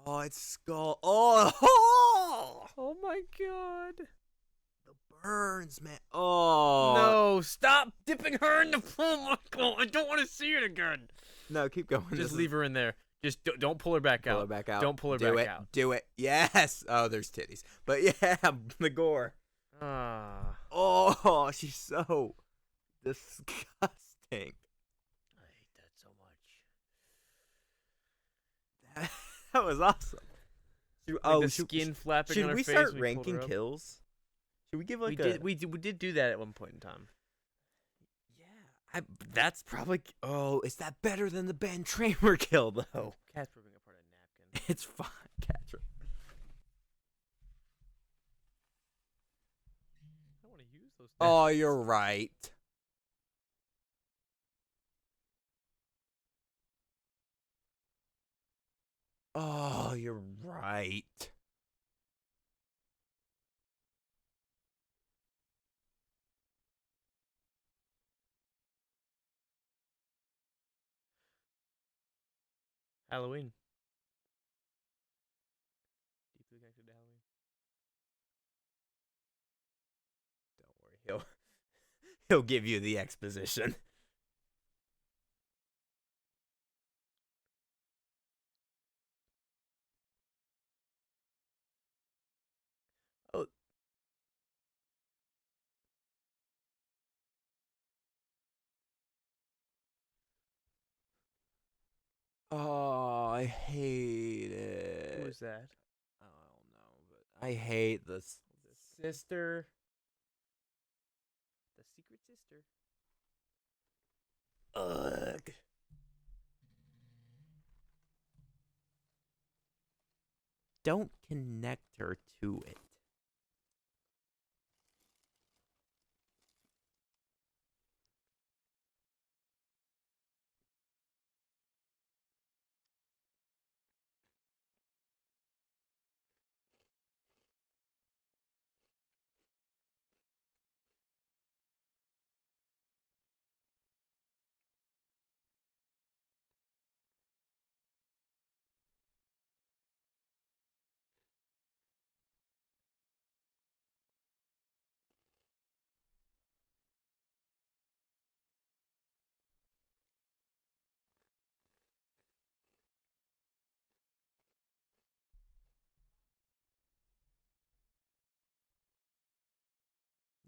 S2: Oh, it's skull. Oh,
S1: Oh my god.
S2: the burns, man. Oh
S1: No, stop dipping her in the pool, Michael. I don't want to see it again.
S2: no, keep going.
S1: Just leave her in there. Just don't pull her back
S2: Pull
S1: out.
S2: her back out.
S1: Don't pull her
S2: Do
S1: back
S2: it.
S1: out.
S2: Do it. Yes. Oh, there's titties. But yeah, the gore.
S1: Ah.
S2: Oh, she's so disgusting.
S1: I hate that so much.
S2: That was awesome.
S1: Like the skin flapping
S2: should
S1: on her
S2: we
S1: face.
S2: start
S1: when we pulled her
S2: ranking
S1: up.
S2: kills? Should we give like
S1: We did do that at one point in time.
S2: Yeah, that's probably. Oh, is that better than the Ben Tramer kill though?
S1: Cat's ripping apart a napkin.
S2: It's fine, Catra.
S1: I don't want to use those.
S2: Oh, you're right. Oh, you're right.
S1: Halloween. Deeply connected to Halloween.
S2: Don't worry, he'll give you the exposition.
S1: Oh.
S2: Oh, I hate it.
S1: Who was that?
S2: I don't know, but I hate the sister.
S1: The secret sister.
S2: Ugh. Don't connect her to it.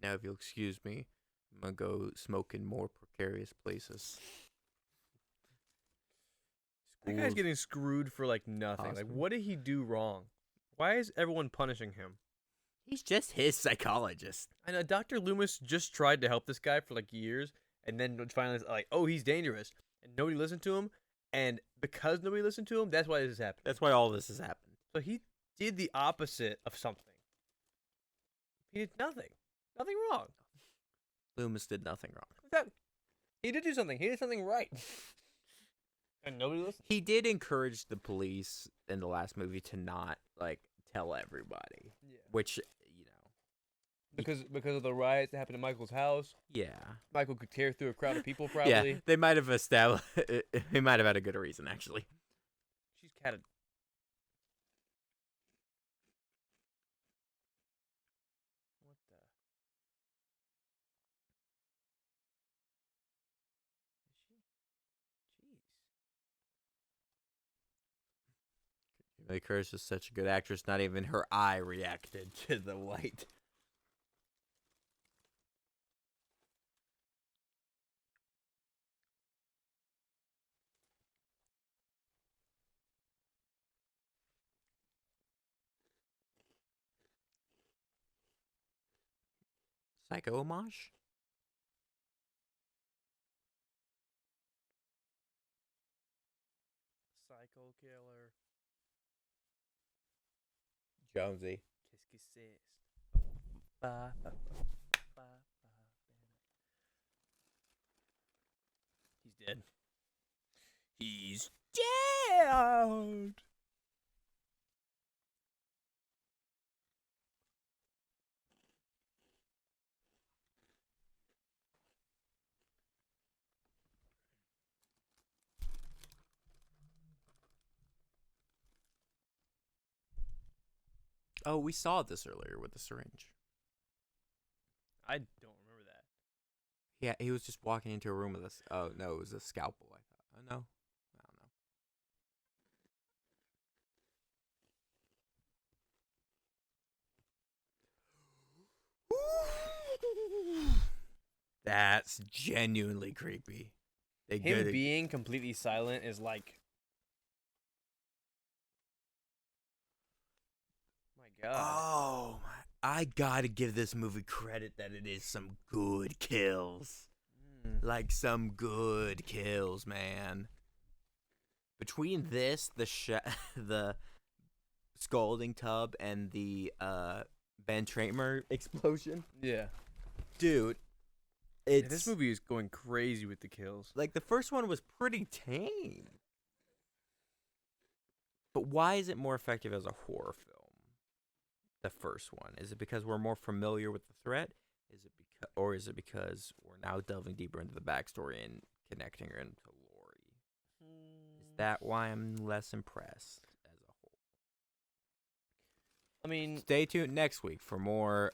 S2: Now, if you'll excuse me, I'm gonna go smoke in more precarious places.
S1: That guy's getting screwed for like nothing. Like,
S2: Hospital.
S1: what did he do wrong? Why is everyone punishing him?
S2: He's just his psychologist.
S1: I know Dr. Loomis just tried to help this guy for like years, and then finally like, oh, he's dangerous, and nobody listened to him, and because nobody listened to him, that's why this is happening.
S2: That's why all this has happened.
S1: So he did the opposite of something. He did nothing. Nothing wrong.
S2: Loomis did nothing wrong.
S1: That, he did do something. He did something right. And nobody listened.
S2: He did encourage the police in the last movie to not like tell everybody,
S1: Yeah.
S2: which, you know,
S1: because of the riots that happened at Michael's house.
S2: Yeah.
S1: Michael could tear through a crowd of people,
S2: Yeah,
S1: probably.
S2: they might have established. They might have had a good reason, actually.
S1: She's catted. What the? Is she? Jeez.
S2: Jamie Lee Curtis is such a good actress. Not even her eye reacted to the light. Psycho homage?
S1: Psycho killer.
S2: Jonesy.
S1: Qu'est-ce que c'est? Ba, ba, ba, ba, He's dead. He's dead.
S2: Oh, we saw this earlier with the syringe.
S1: I don't remember that.
S2: Yeah, he was just walking into a room with us. Oh no, it was a scalpel. I thought. Oh no, I don't know. That's genuinely creepy. They
S1: Him
S2: good.
S1: being completely silent is like, my God.
S2: Oh my! I gotta give this movie credit that it is some good kills. Like some good kills, man. Between this, the scalding tub, and the Ben Tramer explosion,
S1: Yeah.
S2: dude,
S1: Yeah,
S2: it's
S1: this movie is going crazy with the kills.
S2: like the first one was pretty tame. But why is it more effective as a horror film? The first one, is it because we're more familiar with the threat? Is it because we're now delving deeper into the backstory and connecting her into Lori? Is that why I'm less impressed as a whole?
S1: I mean,
S2: Stay tuned next week for more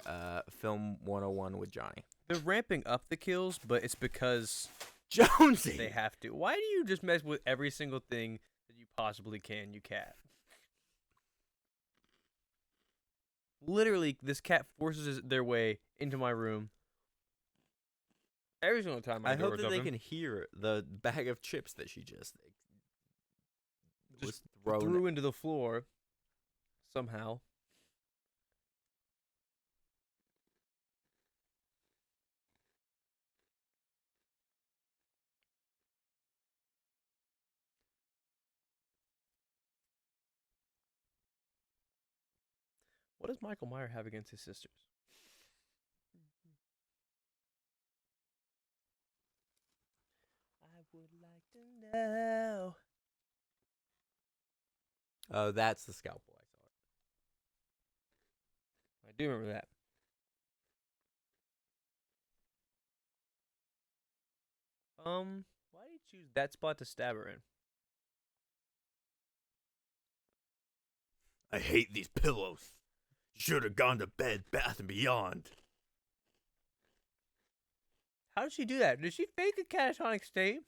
S2: Film 101 with Johnny.
S1: they're ramping up the kills, but it's because
S2: Jonesy!
S1: they have to. Why do you just mess with every single thing that you possibly can, you cat? Literally, this cat forces their way into my room every single time
S2: I
S1: door
S2: hope
S1: is
S2: that they
S1: open.
S2: can hear the bag of chips that she just was thrown.
S1: Threw into the floor somehow. What does Michael Myers have against his sisters? I would like to know.
S2: Oh, that's the scalpel. I saw it.
S1: I do remember that. Why did you choose that spot to stab her in?
S2: I hate these pillows. Should have gone to bed, Bath and Beyond.
S1: How did she do that? Did she fake a catatonic state?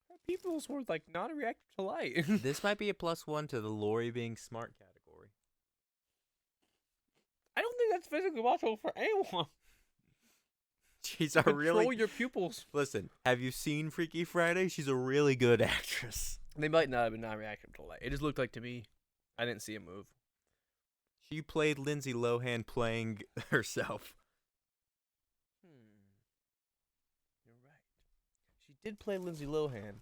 S1: Her pupils were like not reacting to light.
S2: This might be a +1 to the Lori being smart category.
S1: I don't think that's physically possible for anyone.
S2: She's a
S1: Control
S2: really
S1: your pupils.
S2: Listen. Have you seen Freaky Friday? She's a really good actress.
S1: They might not have been non-reactive to light. It just looked like to me. I didn't see a move.
S2: She played Lindsay Lohan playing herself.
S1: You're right. She did play Lindsay Lohan,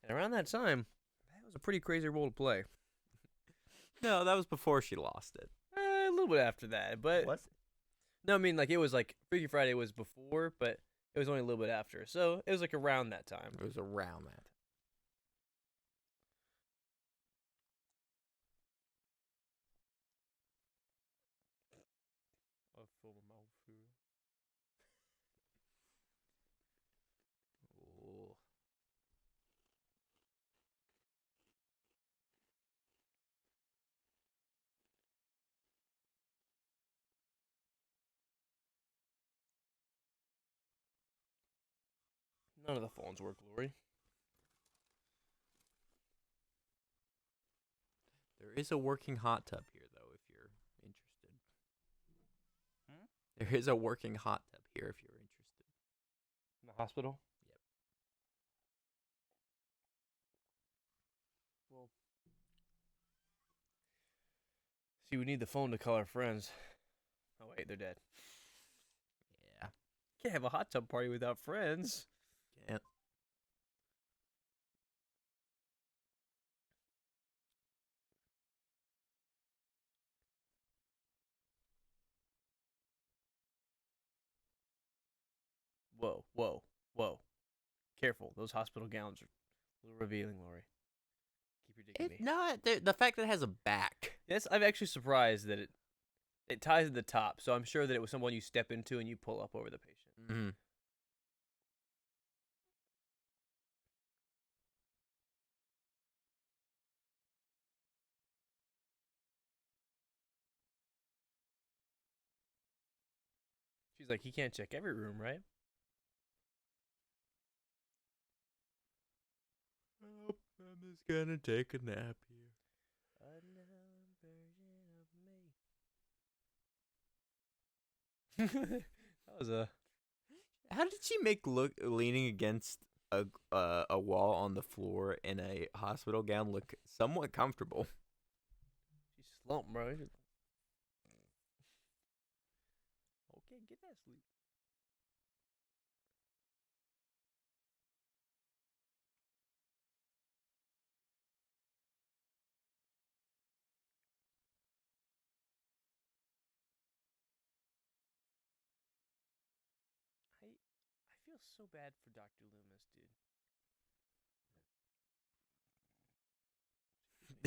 S1: and around that time, that was a pretty crazy role to play.
S2: No, that was before she lost it.
S1: A little bit after that, but
S2: Was it?
S1: no, I mean like it was like Freaky Friday was before, but it was only a little bit after. So it was like around that time.
S2: It was around that. Ooh.
S1: None of the phones work, Lori.
S2: There is a working hot tub here, though, if you're interested.
S1: Hmm?
S2: There is a working hot tub here, if you're interested.
S1: In the hospital?
S2: Yep.
S1: Well, see, we need the phone to call our friends. Oh, wait, they're dead.
S2: Yeah.
S1: Can't have a hot tub party without friends.
S2: Can't.
S1: Whoa, whoa, whoa. Careful, those hospital gowns are a little revealing, Lori. Keep your digging me.
S2: Not the fact that it has a back.
S1: Yes, I'm actually surprised that it ties at the top, so I'm sure that it was someone you step into and you pull up over the patient.
S2: Mm-hmm.
S1: She's like, he can't check every room, right?
S2: Oh, I'm just gonna take a nap here.
S1: Another version of me. That was a.
S2: How did she make look leaning against a wall on the floor in a hospital gown look somewhat comfortable?
S1: She slumped, bro. Okay, get that sleep. I feel so bad for Dr. Loomis,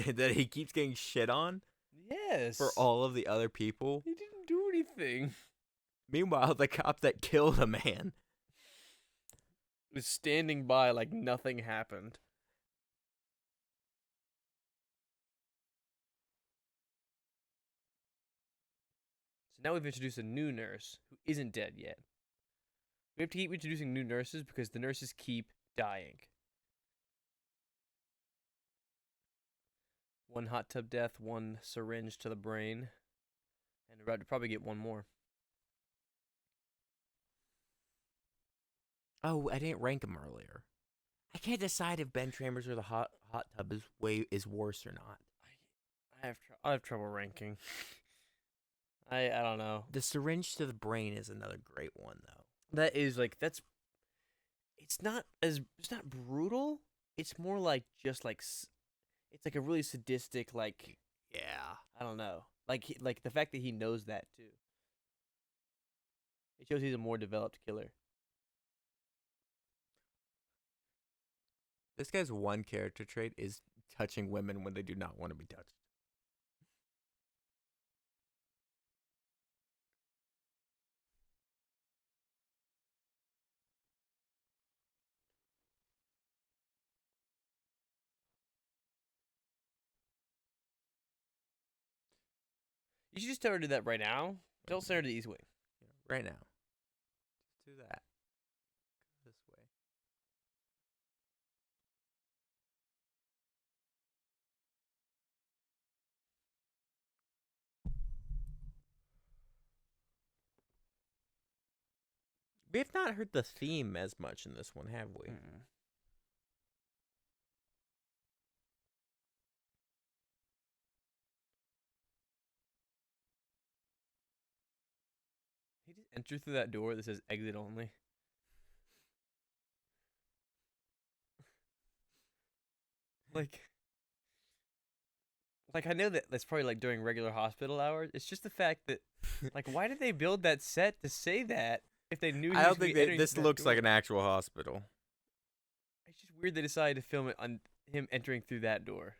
S1: dude.
S2: That he keeps getting shit on
S1: Yes.
S2: for all of the other people.
S1: He didn't do anything.
S2: Meanwhile, the cop that killed a man
S1: Was standing by like nothing happened. So now we've introduced a new nurse who isn't dead yet. We have to keep introducing new nurses because the nurses keep dying. One hot tub death, one syringe to the brain, and we're about to probably get one more.
S2: Oh, I didn't rank him earlier. I can't decide if Ben Tramers or the hot tub is worse or not.
S1: I have trouble ranking. I don't know.
S2: The syringe to the brain is another great one though.
S1: That is like it's not brutal. It's more like just like it's like a really sadistic like
S2: Yeah.
S1: I don't know. Like the fact that he knows that too. It shows he's a more developed killer.
S2: This guy's one character trait is touching women when they do not want to be touched.
S1: You should just tell her to do that right now. Don't send her to the East Wing.
S2: Right now. Just do that. Go this way. We have not heard the theme as much in this one, have we?
S1: He just enter through that door that says exit only. Like I know that that's probably like during regular hospital hours. It's just the fact that like why did they build that set to say that if they knew he
S2: I
S1: was
S2: don't
S1: gonna be
S2: think
S1: entering
S2: this
S1: through that
S2: looks like
S1: door?
S2: an actual hospital.
S1: It's just weird they decided to film it on him entering through that door.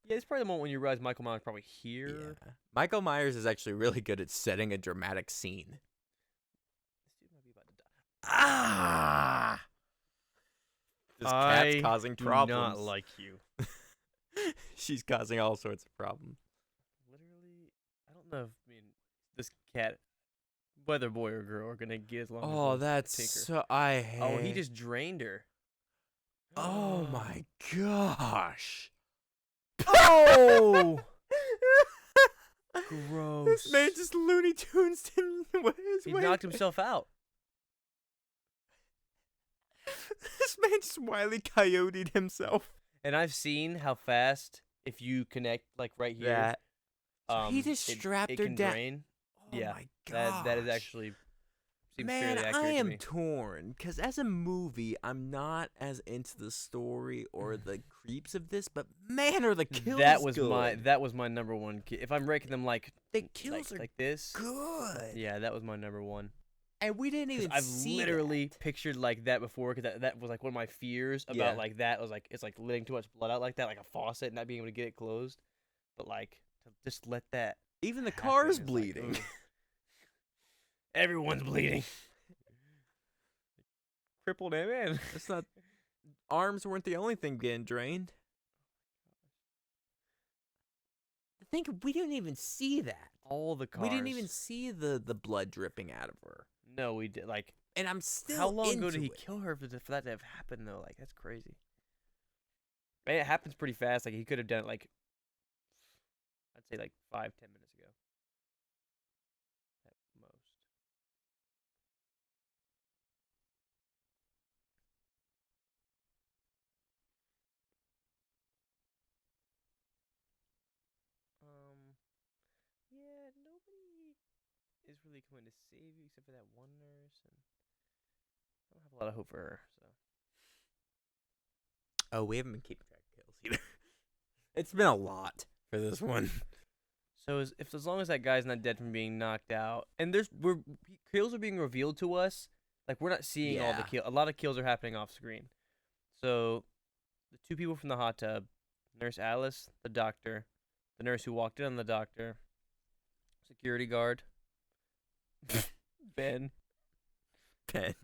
S1: Yeah, it's probably the moment when you realize Michael Myers probably here.
S2: Yeah. Michael Myers is actually really good at setting a dramatic scene.
S1: This dude might be about to die.
S2: Ah! This cat's causing
S1: do
S2: problems.
S1: not like you.
S2: She's causing all sorts of problems.
S1: Literally, I don't know if this cat, whether boy or girl, are gonna get as long.
S2: Oh,
S1: as
S2: that's
S1: Tinker.
S2: so. I hate.
S1: Oh, he just drained her.
S2: Oh my gosh.
S1: Oh. Gross.
S2: This man just Looney Tunes him.
S1: He knocked himself out.
S2: This man just Wile E. Coyote'd himself.
S1: And I've seen how fast, if you connect like right here,
S2: So he just strapped her
S1: can
S2: down.
S1: drain.
S2: Oh
S1: Yeah,
S2: my god.
S1: that is actually seems
S2: Man,
S1: fairly
S2: I
S1: accurate to
S2: am
S1: me.
S2: torn because as a movie, I'm not as into the story or the creeps of this, but man, are the kills
S1: That was
S2: good.
S1: that was my number one. If I'm ranking them like
S2: The kills are
S1: like this,
S2: good.
S1: yeah, that was my number one.
S2: And we didn't even
S1: I've
S2: see
S1: literally
S2: that.
S1: pictured like that before, because that was like one of my fears about
S2: Yeah.
S1: like that. Was like it's like letting too much blood out like that, like a faucet, and not being able to get it closed. But like to just let that.
S2: Even the
S1: happen
S2: car's
S1: is like,
S2: bleeding.
S1: ugh. Everyone's bleeding. Crippled him in.
S2: It's not. Arms weren't the only thing getting drained. I think we didn't even see that.
S1: All the cars.
S2: We didn't even see the blood dripping out of her.
S1: No, we did. Like,
S2: And I'm still.
S1: how long ago
S2: into
S1: did he
S2: it.
S1: kill her for that to have happened though? Like, that's crazy. Man, it happens pretty fast. Like, he could have done it like, I'd say like 5-10 minutes ago. At most. Yeah, nobody is really coming to save you except for that one nurse, and I don't have a lot of hope for her. So
S2: Oh, we haven't been keeping track of kills either. It's been a lot for this one.
S1: So as long as that guy's not dead from being knocked out, and kills are being revealed to us, like we're not seeing all the
S2: Yeah.
S1: kills. A lot of kills are happening off screen. So the two people from the hot tub, Nurse Alice, the doctor, the nurse who walked in on the doctor, security guard, Ben.
S2: Ben.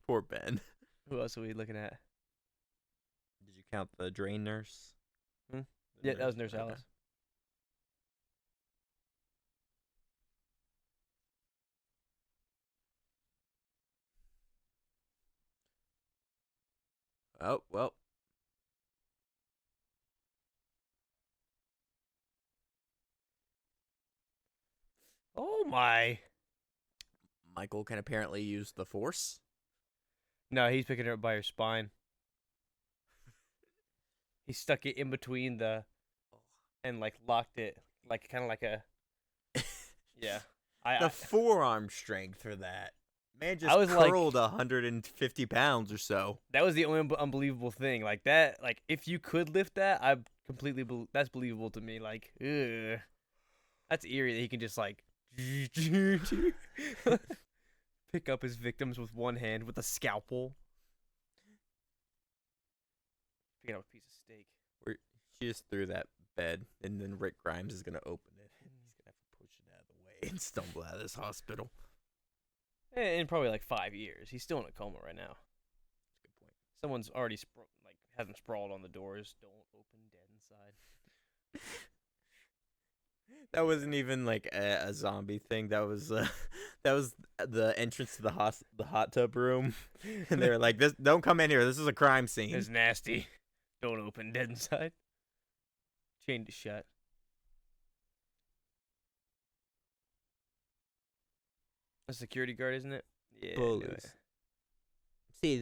S2: Poor Ben.
S1: Who else are we looking at?
S2: Did you count the drain nurse?
S1: Hmm?
S2: The
S1: Yeah, that was Nurse
S2: Okay.
S1: Alice.
S2: Oh, well.
S1: Oh my!
S2: Michael can apparently use the force.
S1: No, he's picking her up by her spine. He stuck it in between and like locked it, like kind of like a yeah.
S2: The forearm strength for that. Man just
S1: I was like-
S2: curled 150 pounds or so.
S1: That was the only unbelievable thing. Like that, like if you could lift that, I completely that's believable to me. Like, ugh. That's eerie that he can just like pick up his victims with one hand with a scalpel. Picking up a piece of steak.
S2: She just threw that bed, and then Rick Grimes is gonna open it. He's gonna have to push it out of the way and stumble out of this hospital.
S1: In probably like 5 years, he's still in a coma right now.
S2: That's a good point.
S1: Someone's already has him sprawled on the doors. Don't open, dead inside.
S2: That wasn't even like a zombie thing. That was the entrance to the hot tub room, and they were like, "This don't come in here. This is a crime scene."
S1: It's nasty. Don't open, dead inside. Chained it shut. A security guard, isn't it? Yeah. I knew it.
S2: Bullies. See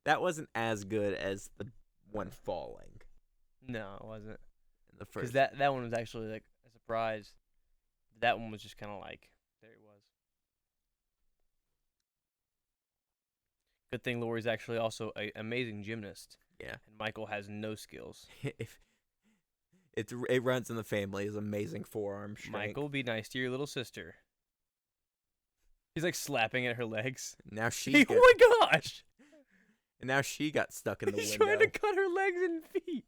S2: that wasn't as good as the one falling
S1: No, it wasn't.
S2: in the
S1: Because
S2: first.
S1: that one was actually like a surprise. That one was just kind of like, there it was. Good thing Lori's actually also an amazing gymnast.
S2: Yeah.
S1: And Michael has no skills.
S2: If it runs in the family, his amazing forearm strength.
S1: Michael, be nice to your little sister. He's like slapping at her legs.
S2: Now she
S1: Oh my gosh!
S2: and now she got stuck in the
S1: He's
S2: window.
S1: trying to cut her legs and feet.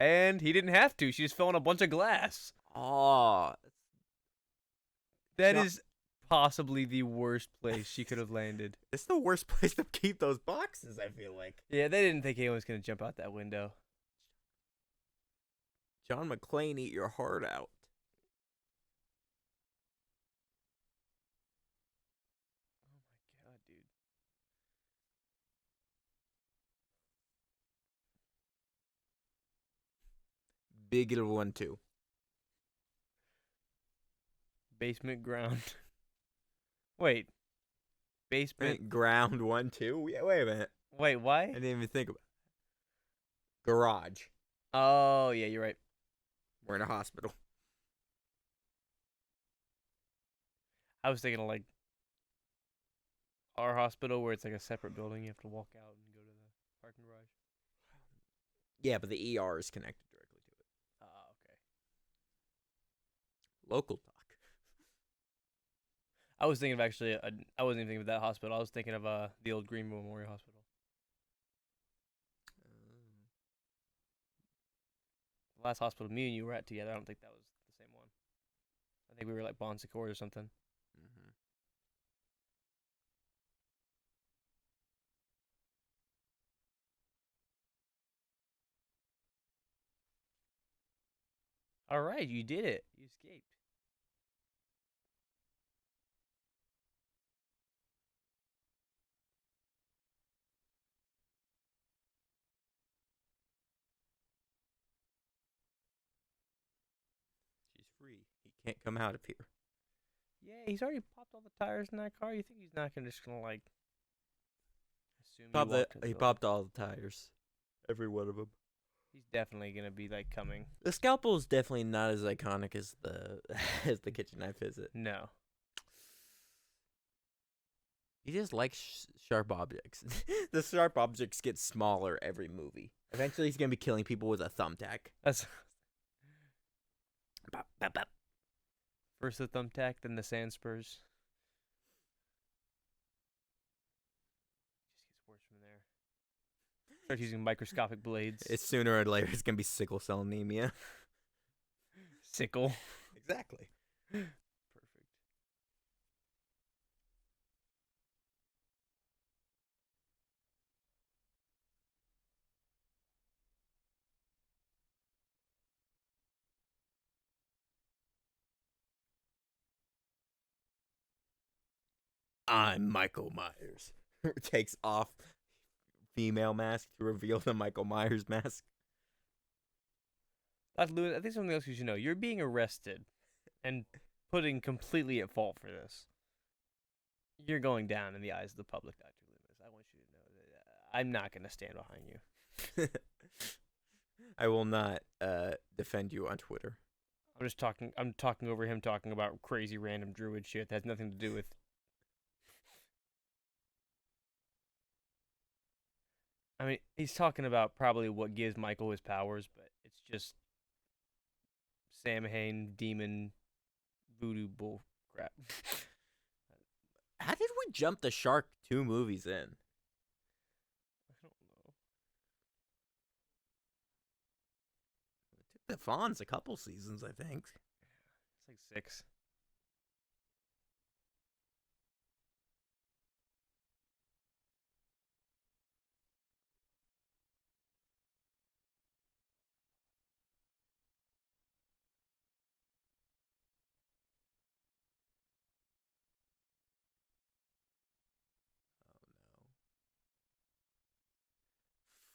S1: And he didn't have to. She just fell on a bunch of glass.
S2: Oh,
S1: That
S2: John-
S1: is possibly the worst place she could have landed.
S2: it's the worst place to keep those boxes, I feel like.
S1: Yeah, they didn't think anyone was going to jump out that window.
S2: John McClane, eat your heart out.
S1: Oh my god, dude.
S2: Big little one, too.
S1: Basement ground. Wait. Basement.
S2: Ground 1, 2? Yeah, wait a minute.
S1: Wait,
S2: I
S1: why?
S2: didn't even think about it. Garage.
S1: Oh, yeah, you're right.
S2: We're in a hospital.
S1: I was thinking of like our hospital where it's like a separate building. You have to walk out and go to the parking garage.
S2: Yeah, but the ER is connected directly to it.
S1: Oh, okay.
S2: Local talk.
S1: I was thinking of actually, I wasn't even thinking of that hospital. I was thinking of the old Green Memorial Hospital. The last hospital me and you were at together. I don't think that was the same one. I think we were like Bon Secours or something.
S2: Mm-hmm.
S1: All right, you did it. You escaped.
S2: She's free. He can't come out of here.
S1: Yeah, he's already popped all the tires in that car. You think he's not just gonna like assume you
S2: He
S1: walked to the building?
S2: popped all the tires. Every one of them.
S1: He's definitely gonna be like coming.
S2: The scalpel is definitely not as iconic as the as the kitchen knife, is it?
S1: No.
S2: He just likes sharp objects. The sharp objects get smaller every movie. Eventually, he's gonna be killing people with a thumbtack.
S1: That's
S2: Bop, bop, bop.
S1: first the thumbtack, then the sand spurs. Just gets worse from there. Starts using microscopic blades.
S2: It's sooner or later. It's gonna be sickle cell anemia.
S1: sickle.
S2: Exactly.
S1: Perfect.
S2: I'm Michael Myers. Takes off female mask to reveal the Michael Myers mask.
S1: Dr. Lewis, I think something else you should know. You're being arrested and putting completely at fault for this. You're going down in the eyes of the public, Dr. Loomis. I want you to know that I'm not going to stand behind you.
S2: I will not defend you on Twitter.
S1: I'm talking over him talking about crazy random druid shit that has nothing to do with. I mean, he's talking about probably what gives Michael his powers, but it's just Samhain demon voodoo bull crap.
S2: How did we jump the shark 2 movies in?
S1: I don't know.
S2: It took the Fonz a couple seasons, I think.
S1: It's like 6.
S2: Oh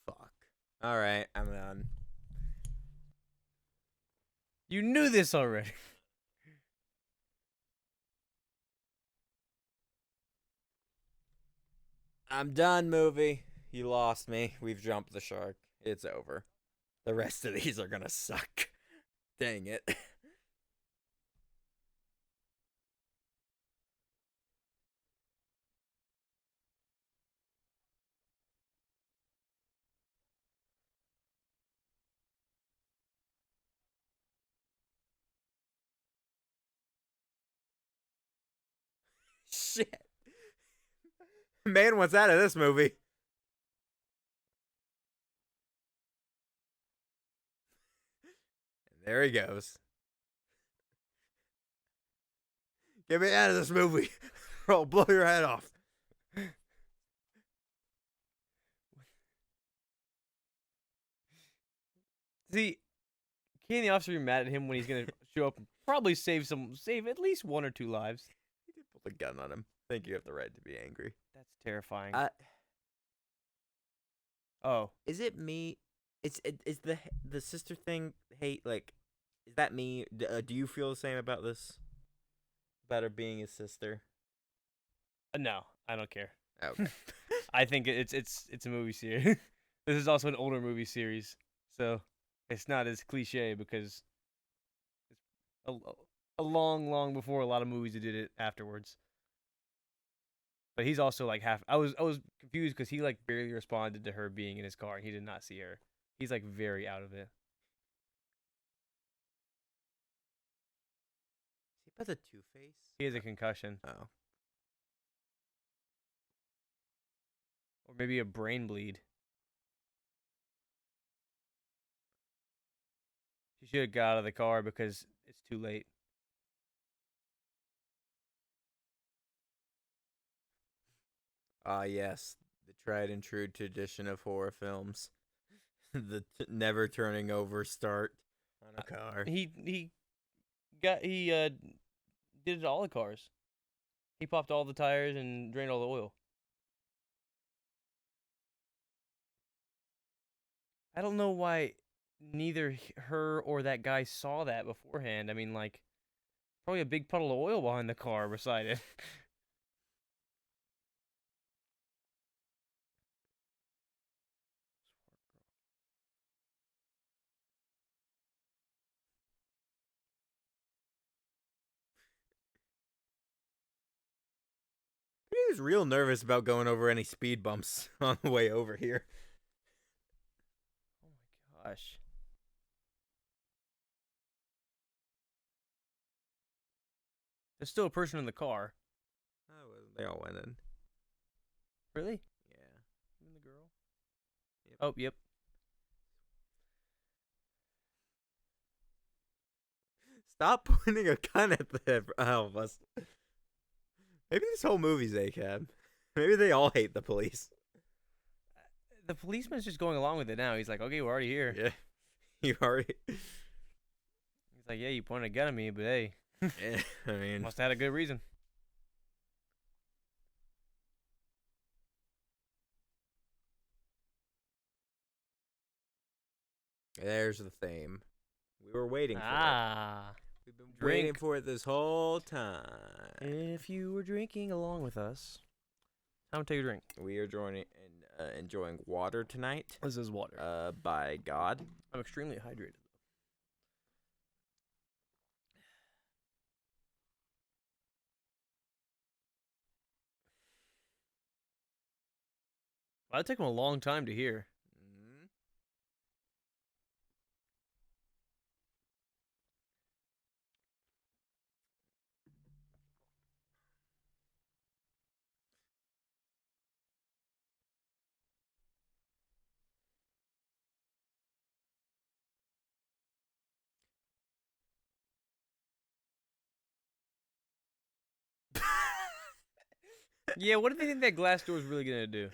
S2: no. Fuck. Alright, I'm done.
S1: You knew this already.
S2: I'm done, movie. You lost me. We've jumped the shark. It's over. The rest of these are gonna suck. Dang it. Shit. Man, what's out of this movie? There he goes. Get me out of this movie, or I'll blow your head off.
S1: See, can't the officer be mad at him when he's gonna show up and probably save at least 1 or 2 lives?
S2: He did pull the gun on him. I think you have the right to be angry.
S1: That's terrifying.
S2: Oh, is it me? Is the sister thing hate like? Is that me? Do you feel the same about this? About her being his sister?
S1: No, I don't care.
S2: Okay.
S1: I think it's a movie series. This is also an older movie series, so it's not as cliche because it's a long before a lot of movies that did it afterwards. But he's also like half. I was confused because he like barely responded to her being in his car. He did not see her. He's like very out of it.
S2: Is he about the Two-Face?
S1: He has a concussion.
S2: Oh.
S1: Or maybe a brain bleed. She should have got out of the car because it's too late.
S2: Ah, yes. The tried and true tradition of horror films. The never turning over start on a car.
S1: He did it to all the cars. He popped all the tires and drained all the oil. I don't know why neither her or that guy saw that beforehand. I mean, like, probably a big puddle of oil behind the car beside it.
S2: He was real nervous about going over any speed bumps on the way over here.
S1: Oh my gosh. There's still a person in the car.
S2: Oh, they all went in.
S1: Really?
S2: Yeah.
S1: Even the girl?
S2: Yep.
S1: Oh, yep.
S2: Stop pointing a gun at the all of us. Maybe this whole movie's ACAB. Maybe they all hate the police.
S1: The policeman's just going along with it now. He's like, okay, we're already here.
S2: Yeah. You already.
S1: He's like, yeah, you pointed a gun at me, but hey,
S2: Yeah, I mean.
S1: must have had a good reason.
S2: There's the theme. We were waiting for it.
S1: Ah.
S2: We've been waiting
S1: Drink.
S2: for it this whole time.
S1: If you were drinking along with us, time to take a drink.
S2: We are joining and enjoying water tonight.
S1: This is water.
S2: By God.
S1: I'm extremely hydrated. Well, that took him a long time to hear.
S2: Mhm.
S1: Yeah, what do they think that glass door is really gonna do?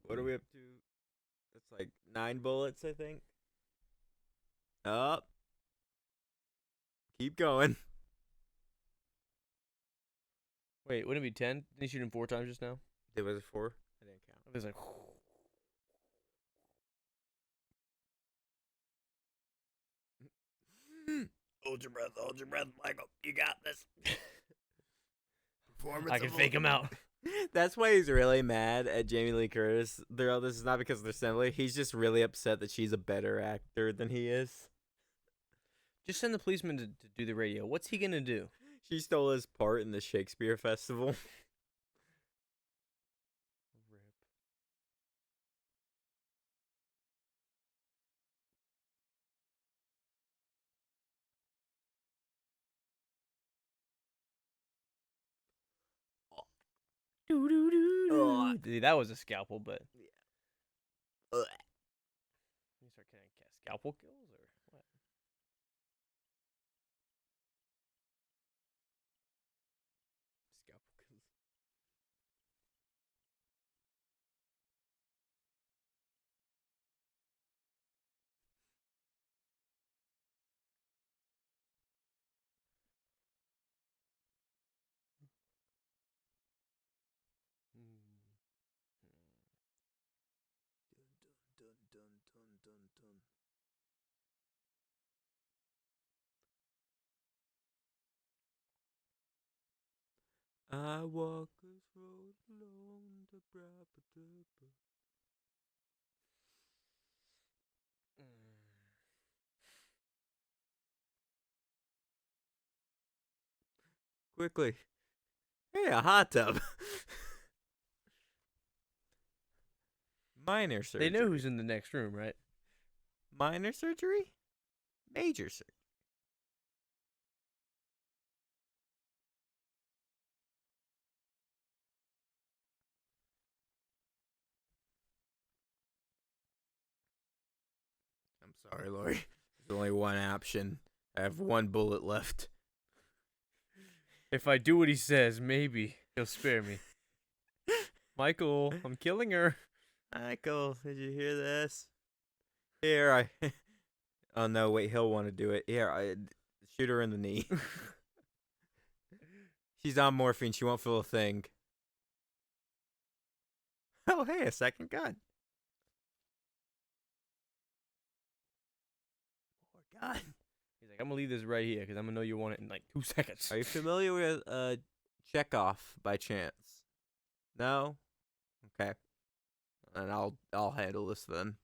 S2: What are we up to? That's like 9 bullets, I think. Up. Keep going.
S1: Wait, wouldn't it be 10? Didn't he shoot him 4 times just now?
S2: It was 4. I didn't count.
S1: It was like,
S2: Hold your breath, Michael. You got this. Performance.
S1: I can fake him out.
S2: That's why he's really mad at Jamie Lee Curtis. This is not because they're similar. He's just really upset that she's a better actor than he is.
S1: Just send the policeman to do the radio. What's he gonna do?
S2: She stole his part in the Shakespeare Festival.
S1: Dude, that was a scalpel, but scalpel kills or what?
S2: Scalpel kills. Dun, dun, dun, dun, dun. I walk this road alone. Quickly. Hey, a hot tub. Minor surgery.
S1: They know who's in the next room, right?
S2: Minor surgery? Major surgery. I'm sorry, Lori. There's only one option. I have one bullet left.
S1: If I do what he says, maybe he'll spare me. Michael, I'm killing her.
S2: Michael, did you hear this? Here, I... Oh, no, wait, he'll want to do it. Here, I shoot her in the knee. She's on morphine. She won't feel a thing. Oh, hey, a second gun. More gun.
S1: He's like, I'm gonna leave this right here because I'm gonna know you want it in like 2 seconds.
S2: Are you familiar with Chekhov by chance? No? Okay. And I'll handle this then.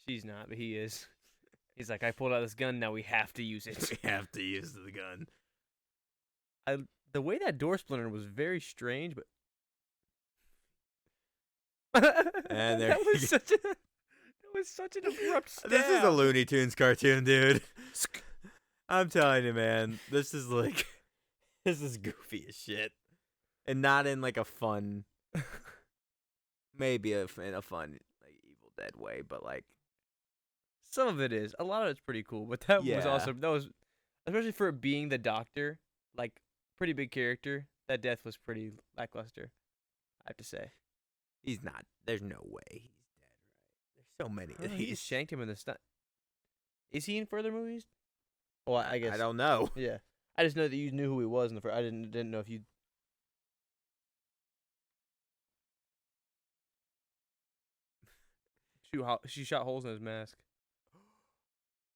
S1: She's not, but he is. He's like, I pulled out this gun. Now we have to use it.
S2: We have to use the gun.
S1: The way that door splinter was very strange, but
S2: And there
S1: that
S2: you
S1: was such an abrupt stab.
S2: This is a Looney Tunes cartoon, dude. I'm telling you, man. This is like, this is goofy as shit, and not in like a fun, maybe in a fun like Evil Dead way, but like
S1: Some of it is. A lot of it's pretty cool, but that was
S2: Yeah.
S1: awesome. That was, especially for it being the Doctor, like pretty big character. That death was pretty lackluster, I have to say.
S2: he's not. There's no way he's dead, right? There's so many of
S1: He
S2: these.
S1: just shanked him in the stomach. Is he in further movies? Well, I guess.
S2: I don't know.
S1: Yeah, I just know that you knew who he was in the first. I didn't know if you. She shot holes in his mask.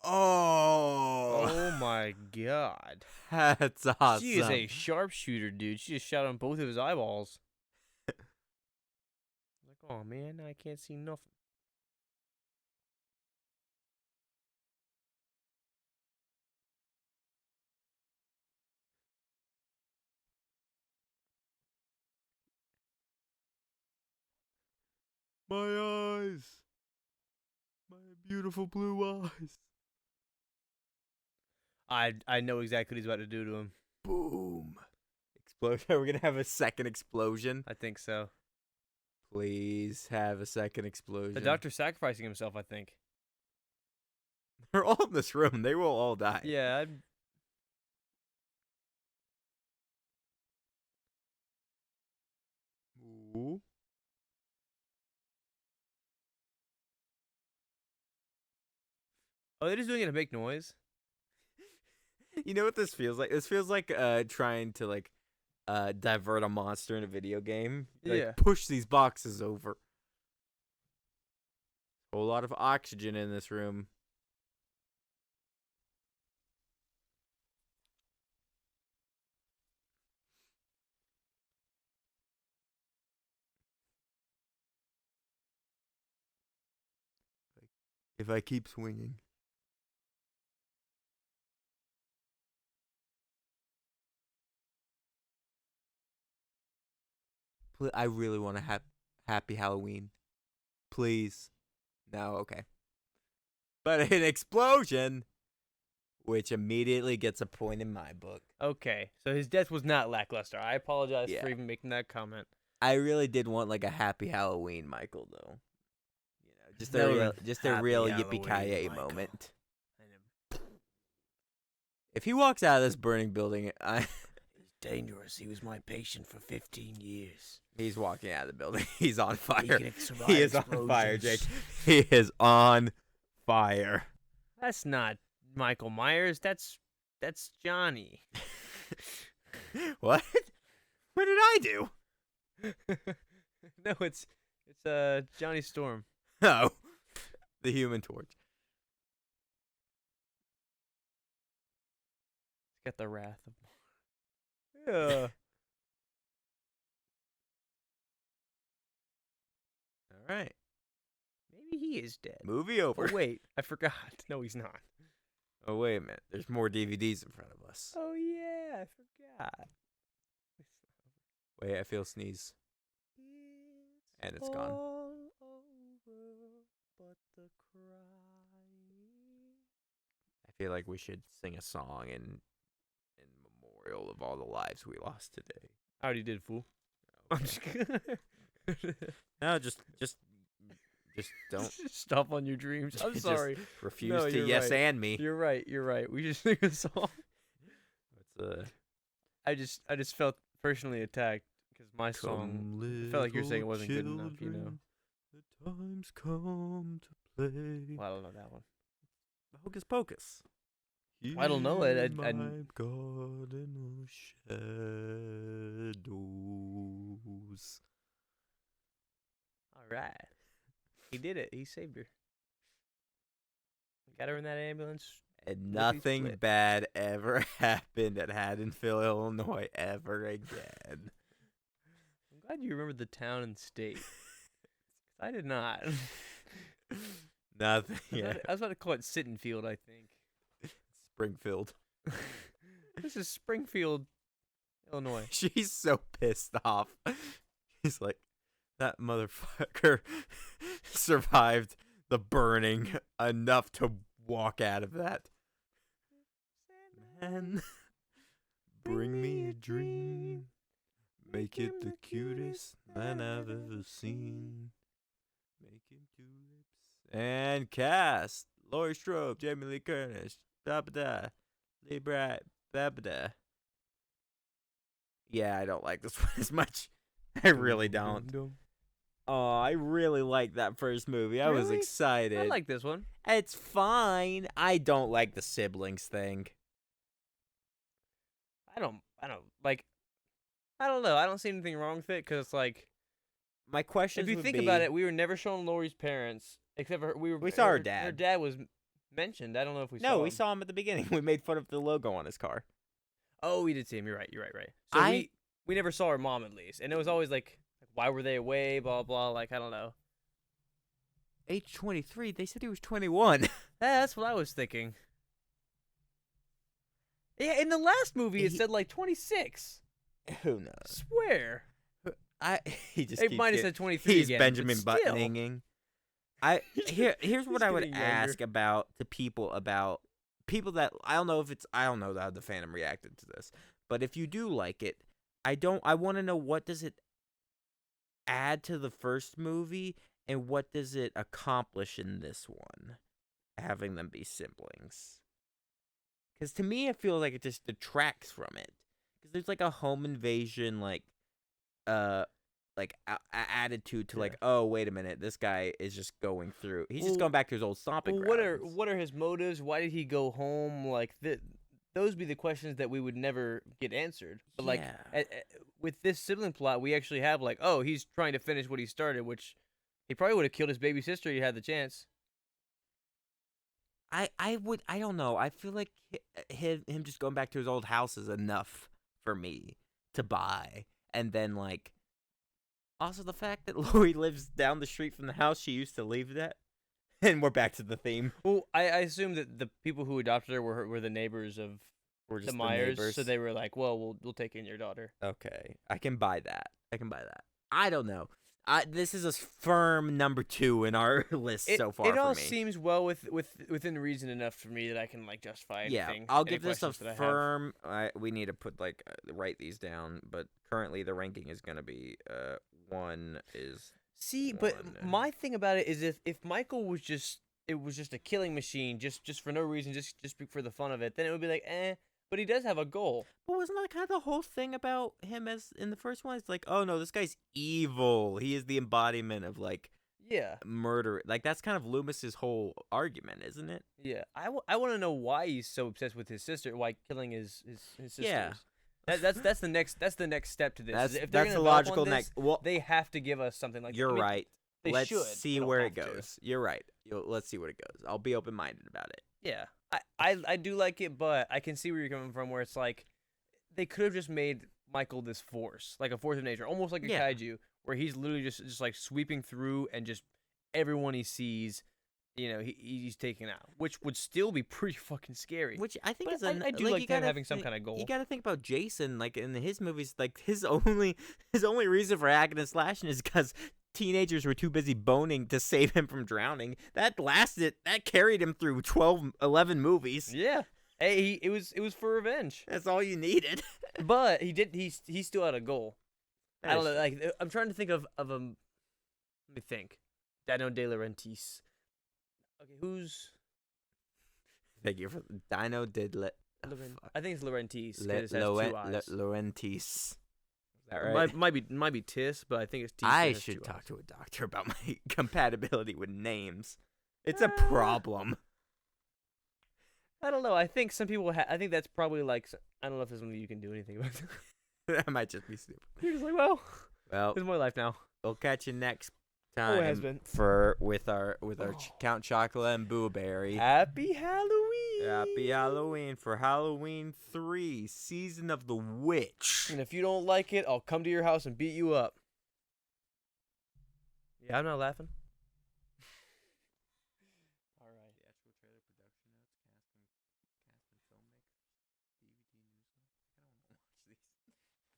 S2: Oh,
S1: Oh my god.
S2: that's awesome.
S1: She is a sharpshooter, dude. She just shot on both of his eyeballs. Like, oh man, I can't see nothing.
S2: My eyes. My beautiful blue eyes.
S1: I know exactly what he's about to do to him.
S2: Boom. Explosion. Are we going to have a second explosion?
S1: I think so.
S2: Please have a second explosion.
S1: The Doctor's sacrificing himself, I think.
S2: They're all in this room. They will all die.
S1: Yeah,
S2: Ooh.
S1: oh, they're just doing it to make noise.
S2: You know what this feels like? This feels like trying to like divert a monster in a video game. Like,
S1: Yeah.
S2: push these boxes over. Whole lot of oxygen in this room. If I keep swinging. I really want to happy Halloween. Please. No, okay. But an explosion, which immediately gets a point in my book.
S1: Okay, so his death was not lackluster. I apologize
S2: Yeah.
S1: for even making that comment.
S2: I really did want like a happy Halloween, Michael, though. You know, Just
S1: That
S2: a
S1: would've
S2: real,
S1: been
S2: just a
S1: happy
S2: real
S1: Halloween,
S2: yippee-ki-yay
S1: Michael.
S2: moment.
S1: And
S2: If he walks out of this burning building,
S1: he's dangerous. He was my patient for 15 years.
S2: he's walking out of the building. He's on
S1: He
S2: fire.
S1: can survive
S2: He is on fire,
S1: explosions.
S2: Jake. He is on fire.
S1: That's not Michael Myers. That's Johnny.
S2: What? What did I do?
S1: No, it's Johnny Storm.
S2: Oh, the Human Torch.
S1: He's got the wrath of. Yeah.
S2: All right.
S1: Maybe he is dead.
S2: Movie over.
S1: Oh wait, I forgot. No, he's not.
S2: Oh, wait a minute. There's more DVDs in front of us.
S1: Oh yeah, I forgot.
S2: Wait, I feel a sneeze. And it's gone.
S1: All over but the crying.
S2: I feel like we should sing a song in memorial of all the lives we lost today.
S1: I already did, fool. I'm just
S2: No, just don't
S1: stop on your dreams. I'm
S2: Just
S1: sorry.
S2: refuse
S1: No,
S2: to
S1: you're
S2: yes
S1: right.
S2: and me.
S1: You're right. You're right. We should sing a song.
S2: It's
S1: I just felt personally attacked because my song. I felt like you were saying it wasn't good enough, you know.
S2: The time's come to play.
S1: Well, I don't know that one.
S2: Hocus Pocus.
S1: I don't know it.
S2: In
S1: I
S2: my garden of shadows.
S1: All right. He did it. He saved her. Got her in that ambulance.
S2: And
S1: Lickety
S2: nothing
S1: split.
S2: bad ever happened at Haddonfield, Illinois ever again.
S1: I'm glad you remembered the town and state. 'Cause I did not.
S2: Nothing. Yeah.
S1: I was about to call it Sittenfield, I think.
S2: Springfield.
S1: This is Springfield, Illinois.
S2: She's so pissed off. He's like, that motherfucker survived the burning enough to walk out of that. Man, bring me a dream. Make it the cutest man I've ever seen. Make him tulips. And cast Laurie Strode, Jamie Lee Curtis, da-ba-da, Lee Bright, ba-ba-da. Yeah, I don't like this one as much. I really don't. Oh, I really like that first movie. I was
S1: Really?
S2: excited.
S1: I like this one.
S2: It's fine. I don't like the siblings thing.
S1: I don't like. I don't know. I don't see anything wrong with it because it's like
S2: My question
S1: if you think about it, we were never shown Laurie's parents except for
S2: We saw her dad.
S1: Her dad was mentioned. I don't know if we saw.
S2: No, we
S1: him.
S2: saw him at the beginning. We made fun of the logo on his car.
S1: Oh, we did see him. You're right. You're right. Right. So we never saw her mom at least, and it was always like, why were they away? Blah blah. Like I don't know.
S2: Age 23. They said he was 21.
S1: That's what I was thinking. Yeah, in the last movie it
S2: He-
S1: said like 26.
S2: Who knows?
S1: Swear.
S2: He just
S1: It
S2: keeps
S1: might have
S2: getting-
S1: said 23
S2: He's
S1: again.
S2: Benjamin
S1: but still.
S2: Buttoning. Here's what
S1: He's
S2: I would
S1: getting younger.
S2: ask about the people that I don't know how the fandom reacted to this, but if you do like it, I want to know what does it add to the first movie and what does it accomplish in this one, having them be siblings. Because to me, it feels like it just detracts from it. Because there's like a home invasion, attitude to like, oh wait a minute, this guy is just going through. He's just
S1: Well-
S2: going back to his old stomping
S1: Well,
S2: grounds.
S1: what are his motives? Why did he go home? Like those be the questions that we would never get answered. But like
S2: Yeah.
S1: with this sibling plot, we actually have like, oh, he's trying to finish what he started, which he probably would have killed his baby sister. If he had the chance.
S2: I don't know. I feel like him just going back to his old house is enough for me to buy. And then like, also the fact that Laurie lives down the street from the house she used to live at, and we're back to the theme.
S1: Well, I assume that the people who adopted her were the neighbors of
S2: We're just
S1: the Myers,
S2: neighbors.
S1: so they were like, well, we'll take in your daughter.
S2: Okay, I can buy that. I don't know. This is a firm number 2 in our list so far.
S1: It all
S2: for me.
S1: seems well within reason enough for me that I can like justify anything.
S2: I'll
S1: any
S2: give this a
S1: questions that I have.
S2: firm. We need to put write these down, but currently the ranking is gonna be 1 is
S1: See, but
S2: one.
S1: my thing about it is if Michael was just it was just a killing machine, just for no reason, just for the fun of it, then it would be like, eh. But he does have a goal.
S2: But wasn't that kind of the whole thing about him as in the first one? It's like, oh no, this guy's evil. He is the embodiment of like
S1: Yeah,
S2: murder. Like that's kind of Loomis's whole argument, isn't it?
S1: yeah. I want to know why he's so obsessed with his sister, why killing his sisters.
S2: Yeah.
S1: That's the next step to this.
S2: That's
S1: If they're
S2: that's
S1: gonna
S2: the
S1: develop on
S2: logical
S1: this,
S2: next. Well,
S1: they have to give us something like.
S2: you're
S1: I mean,
S2: right.
S1: They
S2: Let's
S1: should.
S2: see
S1: They don't
S2: where it
S1: have to.
S2: goes. You're right. Let's see where it goes. I'll be open minded about it.
S1: Yeah, I do like it, but I can see where you're coming from. Where it's like they could have just made Michael this force, like a force of nature, almost like a
S2: Yeah.
S1: kaiju, where he's literally just like sweeping through and just everyone he sees, he's taking out, which would still be pretty fucking scary.
S2: Which I think
S1: But
S2: is a
S1: I do
S2: like
S1: like
S2: you
S1: them
S2: gotta
S1: having some
S2: thi-
S1: kind of goal.
S2: You got to think about Jason. Like in his movies, like his only reason for hacking and slashing is because teenagers were too busy boning to save him from drowning. That carried him through 12, 11 movies.
S1: Yeah, hey, it was for revenge,
S2: That's all you needed.
S1: but he still had a goal. I don't know.
S2: That is
S1: Like I'm trying to think of a. Let me think. Dino De Laurentiis. Okay, who's
S2: Thank you for Dino did let.
S1: I think it's Laurentiis. 'Cause it has two eyes.
S2: Laurentiis. Is that right?
S1: Might be Tis, but I think it's Tis.
S2: I
S1: that has
S2: should
S1: two
S2: talk
S1: eyes.
S2: to a doctor about my compatibility with names. It's a problem.
S1: I don't know. I think some people. I think that's probably like. I don't know if there's something you can do anything about.
S2: That might just be stupid.
S1: You're just like, well,
S2: Well,
S1: this is my life now.
S2: we'll catch you next
S1: Oh,
S2: time
S1: it has been.
S2: with our Count Chocula and Booberry.
S1: Happy Halloween.
S2: Happy Halloween for Halloween 3, Season of the Witch.
S1: And if you don't like it, I'll come to your house and beat you up. Yeah, I'm not laughing. All right.
S2: Theatrical trailer production notes, casting filmmakers, DVD newsletter. I don't watch these.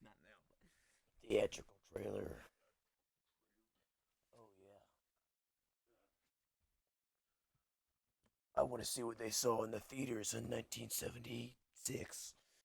S2: Not now.
S1: Theatrical trailer. Oh yeah. I want to see what they saw in the theaters in 1976.